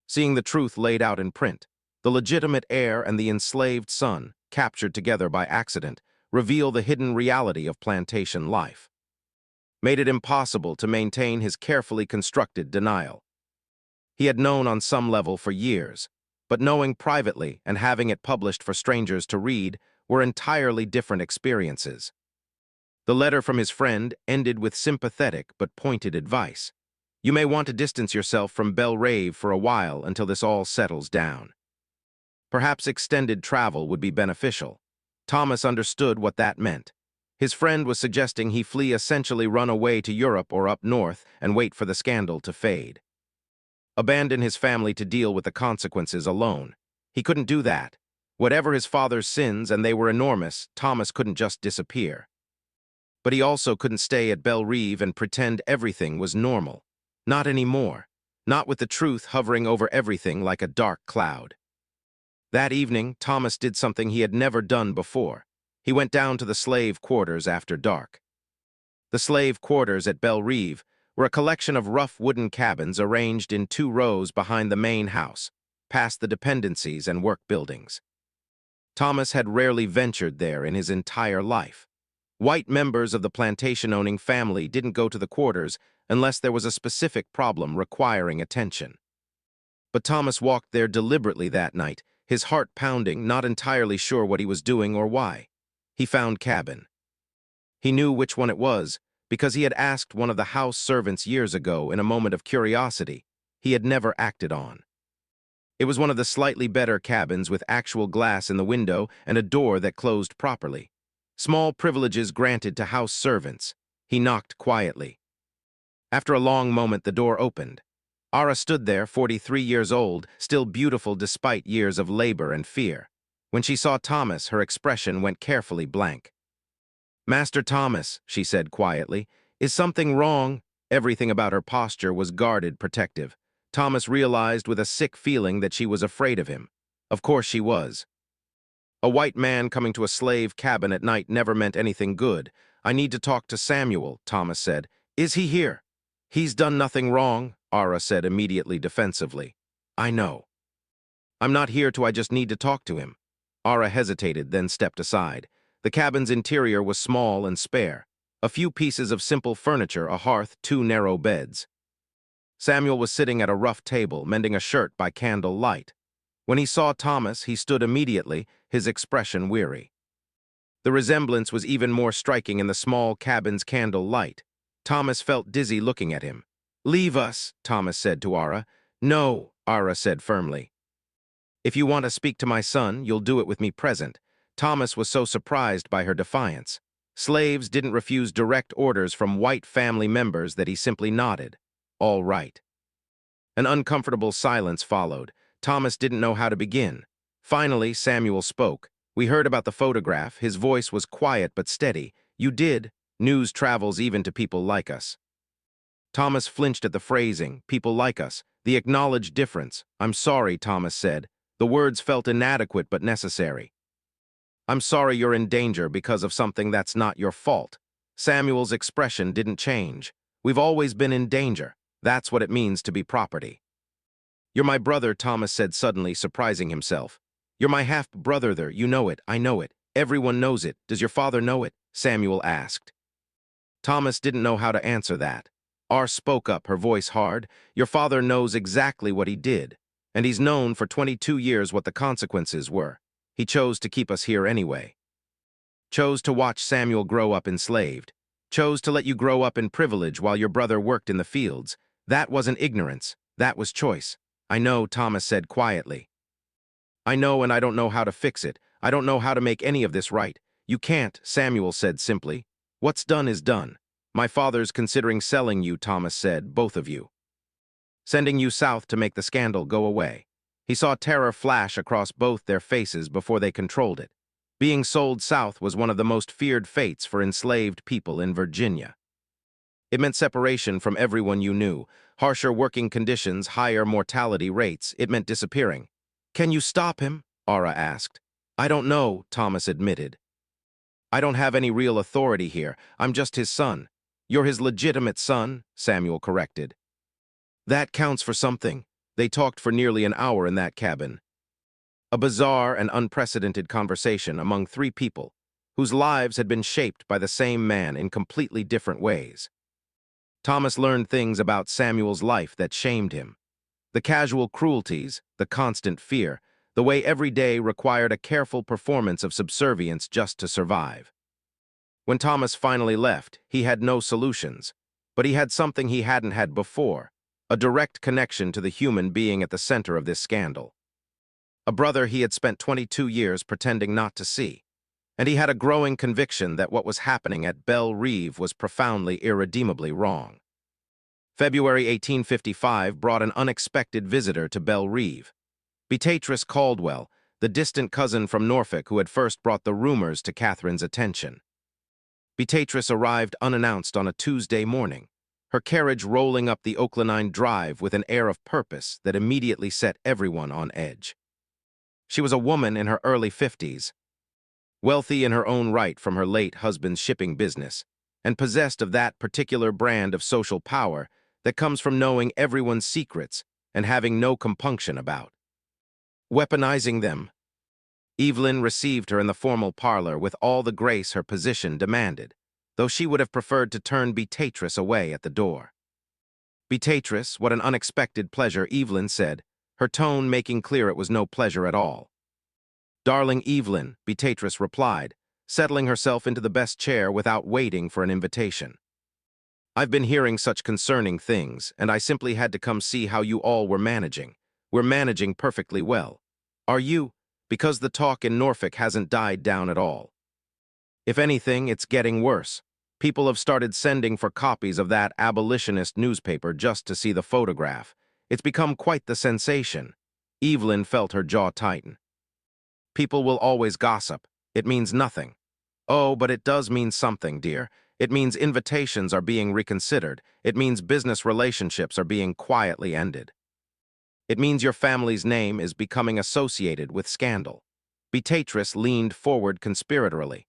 Seeing the truth laid out in print, the legitimate heir and the enslaved son, captured together by accident, reveal the hidden reality of plantation life. Made it impossible to maintain his carefully constructed denial. He had known on some level for years. but knowing privately and having it published for strangers to read were entirely different experiences. The letter from his friend ended with sympathetic but pointed advice. You may want to distance yourself from Bell Reeve for a while until this all settles down. Perhaps extended travel would be beneficial. Thomas understood what that meant. His friend was suggesting he flee, essentially run away to Europe or up north and wait for the scandal to fade. Abandon his family to deal with the consequences alone. He couldn't do that. Whatever his father's sins, and they were enormous, Thomas couldn't just disappear. But he also couldn't stay at Bell Reeve and pretend everything was normal. Not anymore. Not with the truth hovering over everything like a dark cloud. That evening, Thomas did something he had never done before. He went down to the slave quarters after dark. The slave quarters at Bell Reeve were a collection of rough wooden cabins arranged in 2 rows behind the main house, past the dependencies and work buildings. Thomas had rarely ventured there in his entire life. White members of the plantation-owning family didn't go to the quarters unless there was a specific problem requiring attention. But Thomas walked there deliberately that night, his heart pounding, not entirely sure what he was doing or why. He found cabin. He knew which one it was, because he had asked one of the house servants years ago in a moment of curiosity he had never acted on. It was one of the slightly better cabins with actual glass in the window and a door that closed properly. Small privileges granted to house servants. He knocked quietly. After a long moment, the door opened. Aara stood there, 43 years old, still beautiful despite years of labor and fear. When she saw Thomas, her expression went carefully blank. "Master Thomas," she said quietly, "is something wrong?" Everything about her posture was guarded, protective. Thomas realized with a sick feeling that she was afraid of him. Of course she was. A white man coming to a slave cabin at night never meant anything good. "I need to talk to Samuel," Thomas said. "Is he here?" "He's done nothing wrong," Aara said immediately defensively. "I know. I'm not here I just need to talk to him." Aara hesitated, then stepped aside. The cabin's interior was small and spare. A few pieces of simple furniture, a hearth, 2 narrow beds. Samuel was sitting at a rough table, mending a shirt by candle light. When he saw Thomas, he stood immediately, his expression weary. The resemblance was even more striking in the small cabin's candle light. Thomas felt dizzy looking at him. "Leave us," Thomas said to Aara. "No," Aara said firmly. "If you want to speak to my son, you'll do it with me present." Thomas was so surprised by her defiance. Slaves didn't refuse direct orders from white family members that he simply nodded. "All right." An uncomfortable silence followed. Thomas didn't know how to begin. Finally, Samuel spoke. "We heard about the photograph." His voice was quiet but steady. "You did. News travels even to people like us." Thomas flinched at the phrasing, "people like us," the acknowledged difference. "I'm sorry," Thomas said. The words felt inadequate but necessary. "I'm sorry you're in danger because of something that's not your fault." Samuel's expression didn't change. "We've always been in danger. That's what it means to be property." "You're my brother," Thomas said suddenly, surprising himself. "You're my half-brother there. You know it. I know it. Everyone knows it. Does your father know it?" Samuel asked. Thomas didn't know how to answer that. Aara spoke up, her voice hard. "Your father knows exactly what he did, and he's known for 22 years what the consequences were. He chose to keep us here anyway. Chose to watch Samuel grow up enslaved. Chose to let you grow up in privilege while your brother worked in the fields. That wasn't ignorance. That was choice." "I know," Thomas said quietly. "I know, and I don't know how to fix it. I don't know how to make any of this right." "You can't," Samuel said simply. "What's done is done. My father's considering selling you," Thomas said, "both of you. Sending you south to make the scandal go away." He saw terror flash across both their faces before they controlled it. Being sold south was one of the most feared fates for enslaved people in Virginia. It meant separation from everyone you knew, harsher working conditions, higher mortality rates. It meant disappearing. "Can you stop him?" Aara asked. "I don't know," Thomas admitted. "I don't have any real authority here. I'm just his son." "You're his legitimate son," Samuel corrected. "That counts for something." They talked for nearly an hour in that cabin. A bizarre and unprecedented conversation among 3 people whose lives had been shaped by the same man in completely different ways. Thomas learned things about Samuel's life that shamed him. The casual cruelties, the constant fear, the way every day required a careful performance of subservience just to survive. When Thomas finally left, he had no solutions, but he had something he hadn't had before, a direct connection to the human being at the center of this scandal. A brother he had spent 22 years pretending not to see, and he had a growing conviction that what was happening at Bell Reeve was profoundly, irredeemably wrong. February 1855 brought an unexpected visitor to Bell Reeve. Beatrice Caldwell, the distant cousin from Norfolk who had first brought the rumors to Catherine's attention. Beatrice arrived unannounced on a Tuesday morning, her carriage rolling up the Oaklandine Drive with an air of purpose that immediately set everyone on edge. She was a woman in her early 50s, wealthy in her own right from her late husband's shipping business, and possessed of that particular brand of social power that comes from knowing everyone's secrets and having no compunction about weaponizing them. Evelyn received her in the formal parlor with all the grace her position demanded, though she would have preferred to turn Beatrice away at the door. "Beatrice, what an unexpected pleasure," Evelyn said, her tone making clear it was no pleasure at all. "Darling Evelyn," Beatrice replied, settling herself into the best chair without waiting for an invitation. "I've been hearing such concerning things, and I simply had to come see how you all were managing. We're managing perfectly well. Are you? Because the talk in Norfolk hasn't died down at all. If anything, it's getting worse. People have started sending for copies of that abolitionist newspaper just to see the photograph. It's become quite the sensation." Evelyn felt her jaw tighten. "People will always gossip. It means nothing." "Oh, but it does mean something, dear. It means invitations are being reconsidered. It means business relationships are being quietly ended. It means your family's name is becoming associated with scandal." Beatrice leaned forward conspiratorially.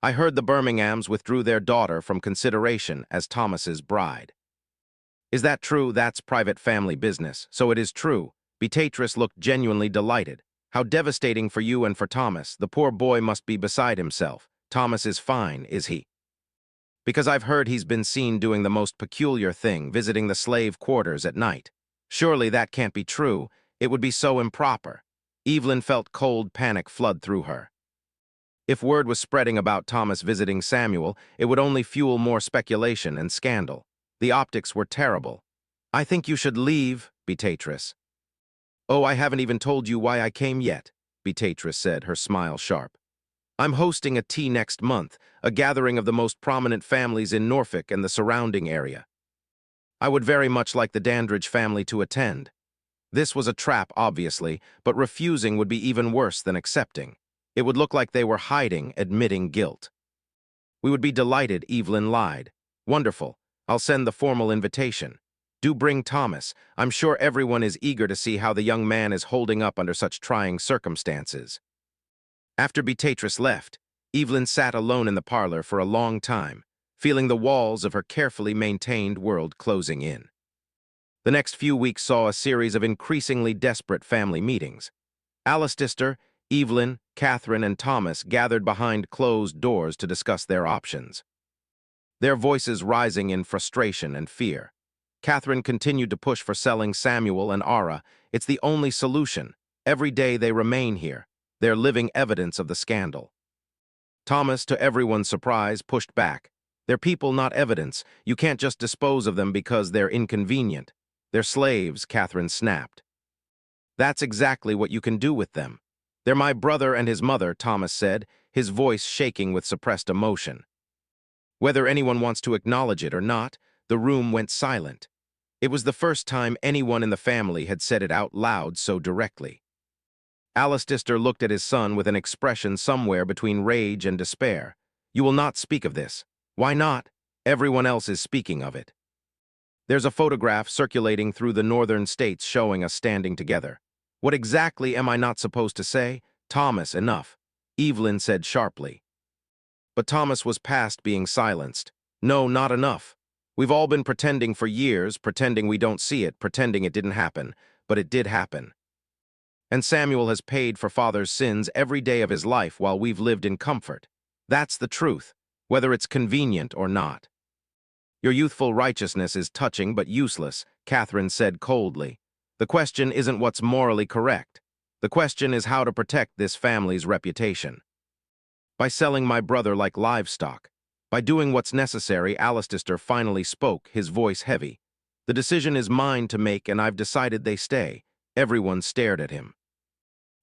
"I heard the Birminghams withdrew their daughter from consideration as Thomas's bride." "Is that true? That's private family business, so it is true." Beatrice looked genuinely delighted. "How devastating for you and for Thomas. The poor boy must be beside himself. Thomas is fine, is he?" "Because I've heard he's been seen doing the most peculiar thing, visiting the slave quarters at night." "Surely that can't be true. It would be so improper." Evelyn felt cold panic flood through her. If word was spreading about Thomas visiting Samuel, it would only fuel more speculation and scandal. The optics were terrible. "I think you should leave, Beatrice." "Oh, I haven't even told you why I came yet," Beatrice said, her smile sharp. "I'm hosting a tea next month, a gathering of the most prominent families in Norfolk and the surrounding area. I would very much like the Dandridge family to attend." This was a trap, obviously, but refusing would be even worse than accepting. It would look like they were hiding, admitting guilt. "We would be delighted," Evelyn lied. "Wonderful. I'll send the formal invitation. Do bring Thomas. I'm sure everyone is eager to see how the young man is holding up under such trying circumstances." After Beatrice left, Evelyn sat alone in the parlor for a long time, feeling the walls of her carefully maintained world closing in. The next few weeks saw a series of increasingly desperate family meetings. Alistair, Evelyn, Catherine, and Thomas gathered behind closed doors to discuss their options, their voices rising in frustration and fear. Catherine continued to push for selling Samuel and Aara. "It's the only solution. Every day they remain here. They're living evidence of the scandal." Thomas, to everyone's surprise, pushed back. "They're people, not evidence. You can't just dispose of them because they're inconvenient. They're slaves," Catherine snapped. "That's exactly what you can do with them." "They're my brother and his mother," Thomas said, his voice shaking with suppressed emotion. Whether anyone wants to acknowledge it or not, the room went silent. It was the first time anyone in the family had said it out loud so directly. Alistair looked at his son with an expression somewhere between rage and despair. "You will not speak of this." "Why not? Everyone else is speaking of it. There's a photograph circulating through the northern states showing us standing together." "What exactly am I not supposed to say?" "Thomas, enough," Evelyn said sharply. But Thomas was past being silenced. "No, not enough. We've all been pretending for years, pretending we don't see it, pretending it didn't happen, but it did happen. And Samuel has paid for father's sins every day of his life while we've lived in comfort. That's the truth, whether it's convenient or not." "Your youthful righteousness is touching but useless," Catherine said coldly. The question isn't what's morally correct. The question is how to protect this family's reputation. By selling my brother like livestock. By doing what's necessary, Alistair finally spoke, his voice heavy. The decision is mine to make, and I've decided they stay. Everyone stared at him.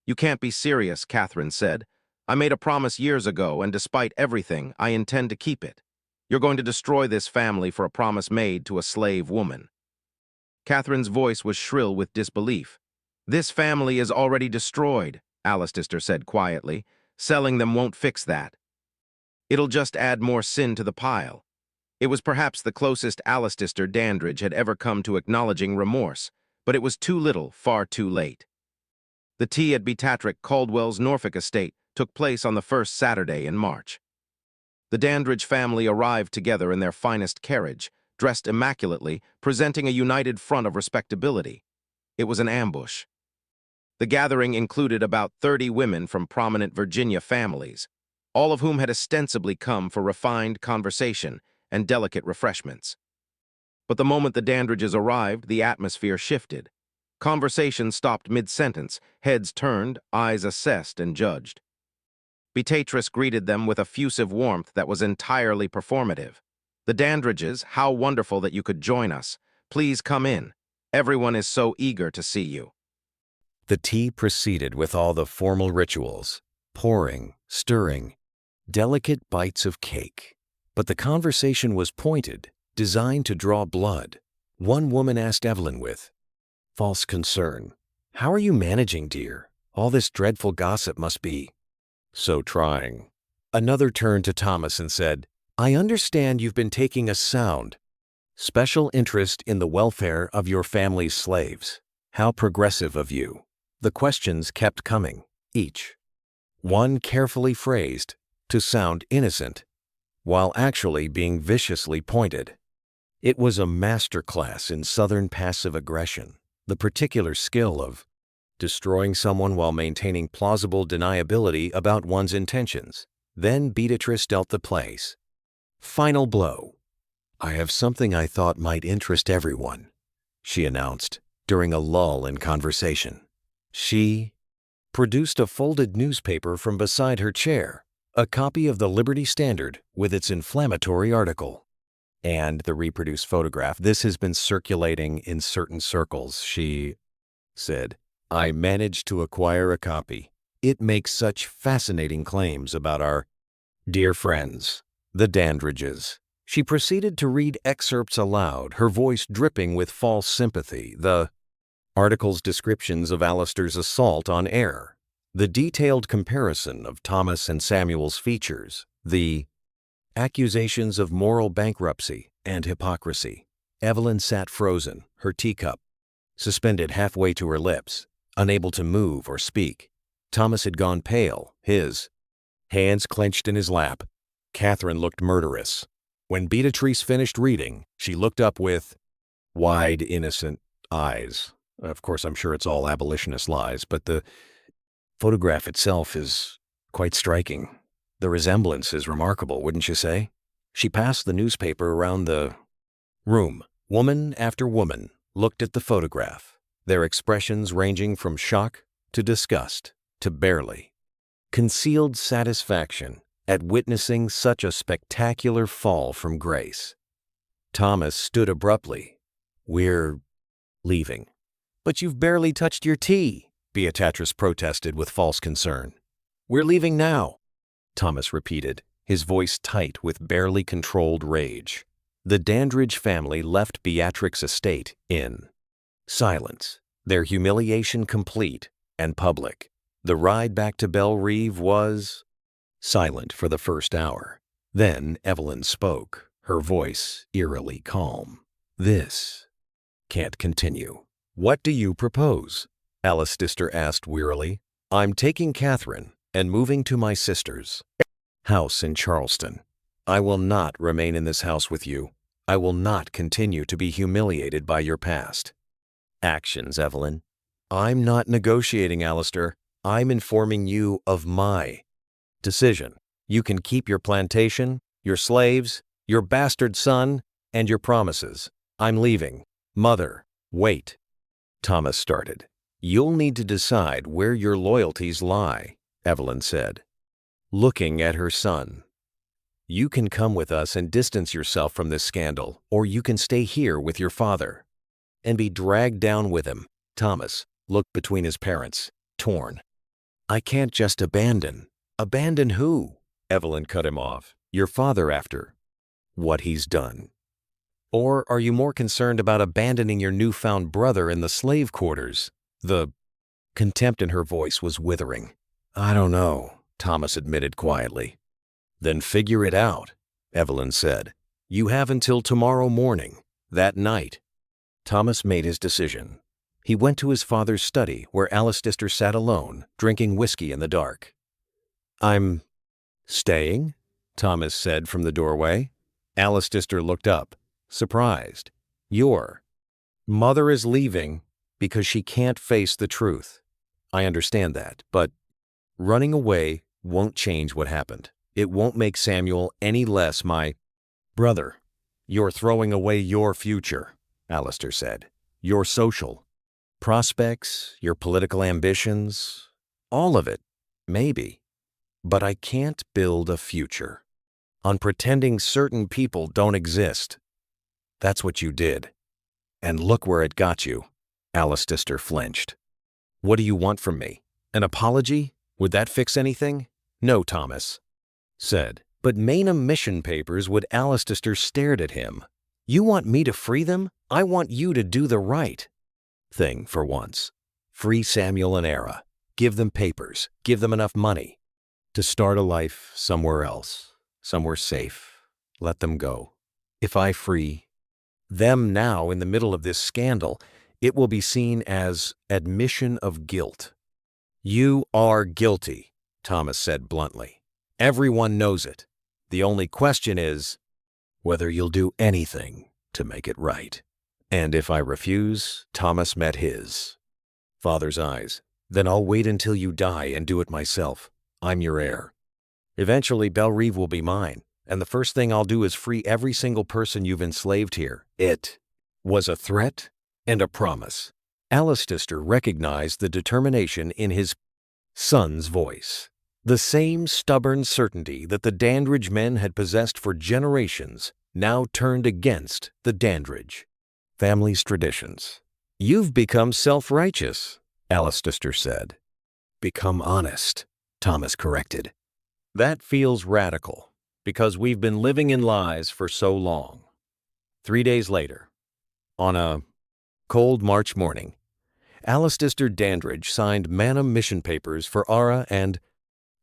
You can't be serious, Catherine said. I made a promise years ago, and despite everything, I intend to keep it. You're going to destroy this family for a promise made to a slave woman. Catherine's voice was shrill with disbelief. This family is already destroyed, Alistair said quietly. Selling them won't fix that. It'll just add more sin to the pile. It was perhaps the closest Alistair Dandridge had ever come to acknowledging remorse, but it was too little, far too late. The tea at Patriarch Caldwell's Norfolk estate took place on the first Saturday in March. The Dandridge family arrived together in their finest carriage, dressed immaculately, presenting a united front of respectability. It was an ambush. The gathering included about 30 women from prominent Virginia families, all of whom had ostensibly come for refined conversation and delicate refreshments. But the moment the Dandridges arrived, the atmosphere shifted. Conversation stopped mid-sentence, heads turned, eyes assessed and judged. Beatrice greeted them with effusive warmth that was entirely performative. The Dandridges, how wonderful that you could join us. Please come in. Everyone is so eager to see you. The tea proceeded with all the formal rituals, pouring, stirring, delicate bites of cake. But the conversation was pointed, designed to draw blood. One woman asked Evelyn with false concern, "How are you managing, dear? All this dreadful gossip must be so trying." Another turned to Thomas and said, "I understand you've been taking a sound, special interest in the welfare of your family's slaves. How progressive of you." The questions kept coming, each one carefully phrased to sound innocent, while actually being viciously pointed. It was a masterclass in Southern passive aggression, the particular skill of destroying someone while maintaining plausible deniability about one's intentions. Then Beatrice dealt the play's final blow. "I have something I thought might interest everyone," she announced during a lull in conversation. She produced a folded newspaper from beside her chair, a copy of the Liberty Standard with its inflammatory article, and the reproduced photograph. "This has been circulating in certain circles," she said. "I managed to acquire a copy. It makes such fascinating claims about our dear friends, the Dandridges." She proceeded to read excerpts aloud, her voice dripping with false sympathy. The article's descriptions of Alistair's assault on Aara, the detailed comparison of Thomas and Samuel's features, the accusations of moral bankruptcy and hypocrisy. Evelyn sat frozen, her teacup suspended halfway to her lips, unable to move or speak. Thomas had gone pale, his hands clenched in his lap. Catherine looked murderous. When Beatrice finished reading, she looked up with wide, innocent eyes. Of course, I'm sure it's all abolitionist lies, but the photograph itself is quite striking. The resemblance is remarkable, wouldn't you say? She passed the newspaper around the room. Woman after woman looked at the photograph, their expressions ranging from shock to disgust to barely concealed satisfaction at witnessing such a spectacular fall from grace. Thomas stood abruptly. "We're leaving." "But you've barely touched your tea," Beatrice protested with false concern. "We're leaving now," Thomas repeated, his voice tight with barely controlled rage. The Dandridge family left Beatrix's estate in silence, their humiliation complete and public. The ride back to Bell Reeve was silent for the first hour. Then Evelyn spoke, her voice eerily calm. "This can't continue." "What do you propose?" Alistair asked wearily. "I'm taking Catherine and moving to my sister's house in Charleston. I will not remain in this house with you. I will not continue to be humiliated by your past actions, Evelyn." "I'm not negotiating, Alistair. I'm informing you of my decision. You can keep your plantation, your slaves, your bastard son, and your promises. I'm leaving. Mother, wait." Thomas started. "You'll need to decide where your loyalties lie," Evelyn said, looking at her son. "You can come with us and distance yourself from this scandal, or you can stay here with your father and be dragged down with him." Thomas looked between his parents, torn. "I can't just abandon." "Abandon who?" Evelyn cut him off. "Your father after what he's done. Or are you more concerned about abandoning your newfound brother in the slave quarters?" The contempt in her voice was withering. "I don't know," Thomas admitted quietly. "Then figure it out," Evelyn said. "You have until tomorrow morning, that night." Thomas made his decision. He went to his father's study where Alistair sat alone, drinking whiskey in the dark. "I'm staying?" Thomas said from the doorway. Alistair looked up, surprised. "Your mother is leaving because she can't face the truth. I understand that, but running away won't change what happened. It won't make Samuel any less my brother." "You're throwing away your future," Alistair said. "Your social prospects, your political ambitions, all of it, maybe. But I can't build a future on pretending certain people don't exist. That's what you did. And look where it got you." Alistair flinched. "What do you want from me? An apology? Would that fix anything?" "No," Thomas said. "But manumission papers." Would Alistair stared at him. "You want me to free them? I want you to do the right thing for once. Free Samuel and Aara. Give them papers. Give them enough money to start a life somewhere else, somewhere safe. Let them go. If I free them now in the middle of this scandal, it will be seen as admission of guilt." "You are guilty," Thomas said bluntly. "Everyone knows it. The only question is whether you'll do anything to make it right." "And if I refuse?" Thomas met his father's eyes. "Then I'll wait until you die and do it myself. I'm your heir. Eventually, Bell Reeve will be mine, and the first thing I'll do is free every single person you've enslaved here." It was a threat and a promise. Alistair recognized the determination in his son's voice. The same stubborn certainty that the Dandridge men had possessed for generations now turned against the Dandridge family's traditions. "You've become self-righteous," Alistair said. "Become honest," Thomas corrected. "That feels radical, because we've been living in lies for so long." 3 days later, on a cold March morning, Alistair Dandridge signed manumission papers for Aara and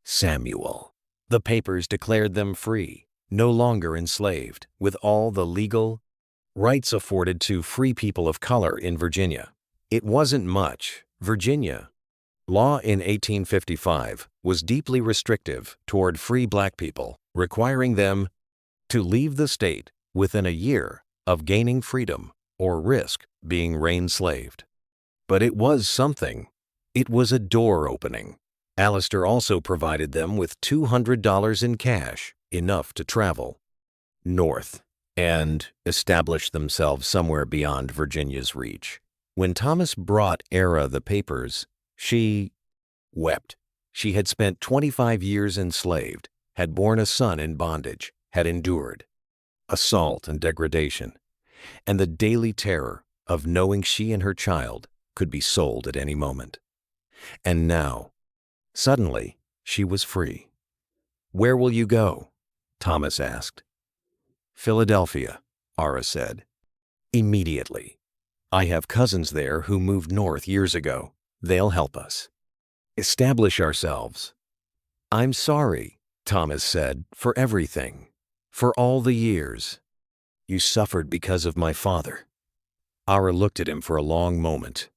Samuel. The papers declared them free, no longer enslaved, with all the legal rights afforded to free people of color in Virginia. It wasn't much. Virginia law in 1855 was deeply restrictive toward free black people, requiring them to leave the state within a year of gaining freedom or risk being re-enslaved. But it was something. It was a door opening. Alistair also provided them with $200 in cash, enough to travel north and establish themselves somewhere beyond Virginia's reach. When Thomas brought Aara the papers, she wept. She had spent 25 years enslaved, had borne a son in bondage, had endured assault and degradation, and the daily terror of knowing she and her child could be sold at any moment. And now, suddenly, she was free. "Where will you go?" Thomas asked. "Philadelphia," Aara said. "Immediately. I have cousins there who moved north years ago. They'll help us establish ourselves." "I'm sorry," Thomas said, "for everything, for all the years you suffered because of my father." Aara looked at him for a long moment.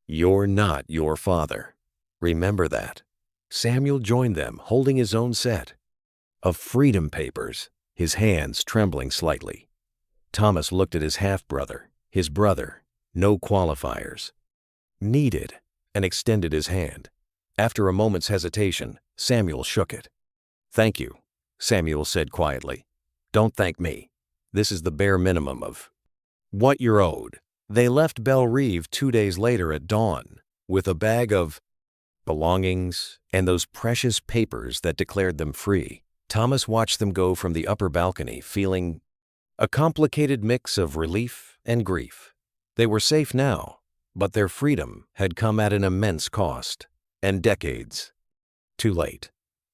"You're not your father. Remember that." Samuel joined them, holding his own set of freedom papers, his hands trembling slightly. Thomas looked at his half-brother, his brother, no qualifiers needed, and extended his hand. After a moment's hesitation, Samuel shook it. "Thank you," Samuel said quietly. "Don't thank me. This is the bare minimum of what you're owed." They left Bell Reeve 2 days later at dawn with a bag of belongings and those precious papers that declared them free. Thomas watched them go from the upper balcony, feeling a complicated mix of relief and grief. They were safe now, but their freedom had come at an immense cost, and decades too late.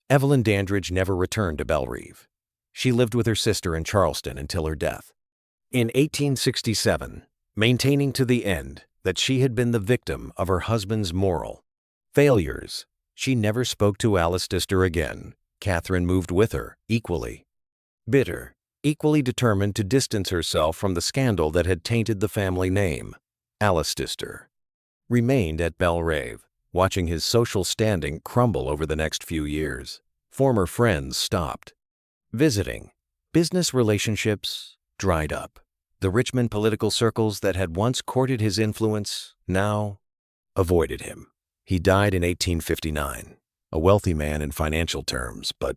Evelyn Dandridge never returned to Bell Reeve. She lived with her sister in Charleston until her death. In 1867, maintaining to the end that she had been the victim of her husband's moral failures, she never spoke to Alistair again. Catherine moved with her, equally bitter, equally determined to distance herself from the scandal that had tainted the family name. Alistair remained at Bell Reeve, watching his social standing crumble over the next few years. Former friends stopped visiting. Business relationships dried up. The Richmond political circles that had once courted his influence now avoided him. He died in 1859, a wealthy man in financial terms, but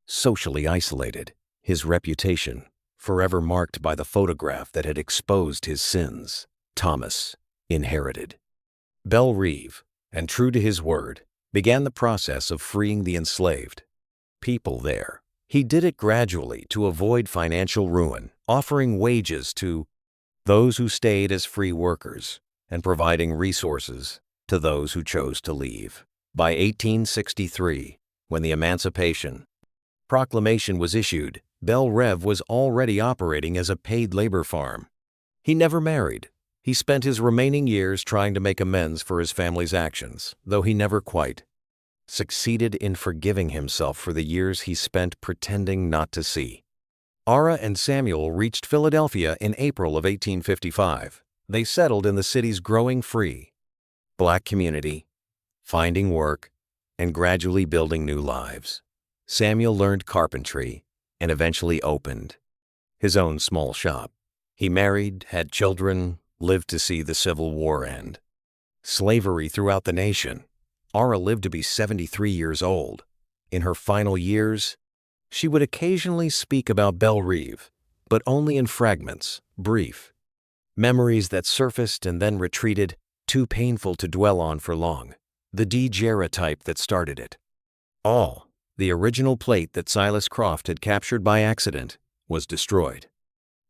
socially isolated. His reputation forever marked by the photograph that had exposed his sins. Thomas inherited Bell Reeve, and true to his word, began the process of freeing the enslaved people there. He did it gradually to avoid financial ruin, offering wages to those who stayed as free workers and providing resources to those who chose to leave. By 1863, when the Emancipation Proclamation was issued, Bell Reeve was already operating as a paid labor farm. He never married. He spent his remaining years trying to make amends for his family's actions, though he never quite succeeded in forgiving himself for the years he spent pretending not to see. Aara and Samuel reached Philadelphia in April of 1855. They settled in the city's growing free black community, finding work, and gradually building new lives. Samuel learned carpentry and eventually opened his own small shop. He married, had children, lived to see the Civil War end. Slavery throughout the nation. Aara lived to be 73 years old. In her final years, she would occasionally speak about Bell Reeve, but only in fragments, brief memories that surfaced and then retreated, too painful to dwell on for long. The Daguerreotype that started it all, the original plate that Silas Croft had captured by accident, was destroyed.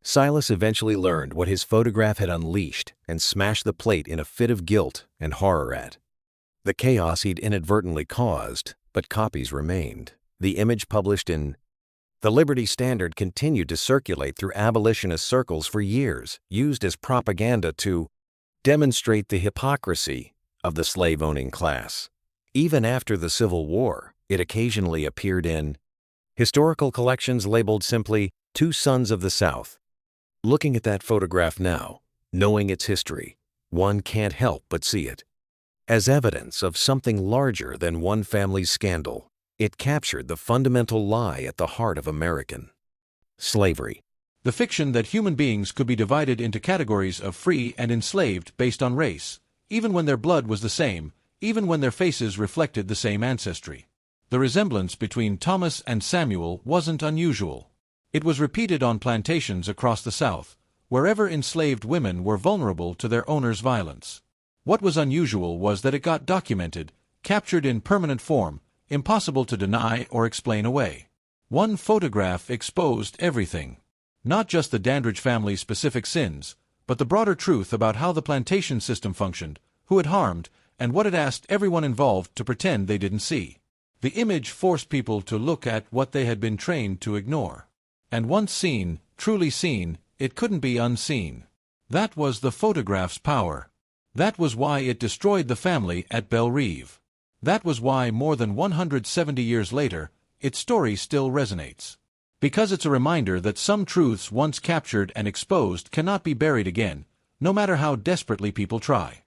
Silas eventually learned what his photograph had unleashed and smashed the plate in a fit of guilt and horror at the chaos he'd inadvertently caused, but copies remained. The image published in the Liberty Standard continued to circulate through abolitionist circles for years, used as propaganda to demonstrate the hypocrisy of the slave-owning class. Even after the Civil War, it occasionally appeared in historical collections labeled simply Two Sons of the South. Looking at that photograph now, knowing its history, one can't help but see it as evidence of something larger than one family's scandal. It captured the fundamental lie at the heart of American slavery. The fiction that human beings could be divided into categories of free and enslaved based on race, even when their blood was the same, even when their faces reflected the same ancestry. The resemblance between Thomas and Samuel wasn't unusual. It was repeated on plantations across the South, wherever enslaved women were vulnerable to their owners' violence. What was unusual was that it got documented, captured in permanent form, impossible to deny or explain away. One photograph exposed everything. Not just the Dandridge family's specific sins, but the broader truth about how the plantation system functioned, who it harmed, and what it asked everyone involved to pretend they didn't see. The image forced people to look at what they had been trained to ignore. And once seen, truly seen, it couldn't be unseen. That was the photograph's power. That was why it destroyed the family at Bell Reeve. That was why, more than 170 years later, its story still resonates. Because it's a reminder that some truths once captured and exposed cannot be buried again, no matter how desperately people try.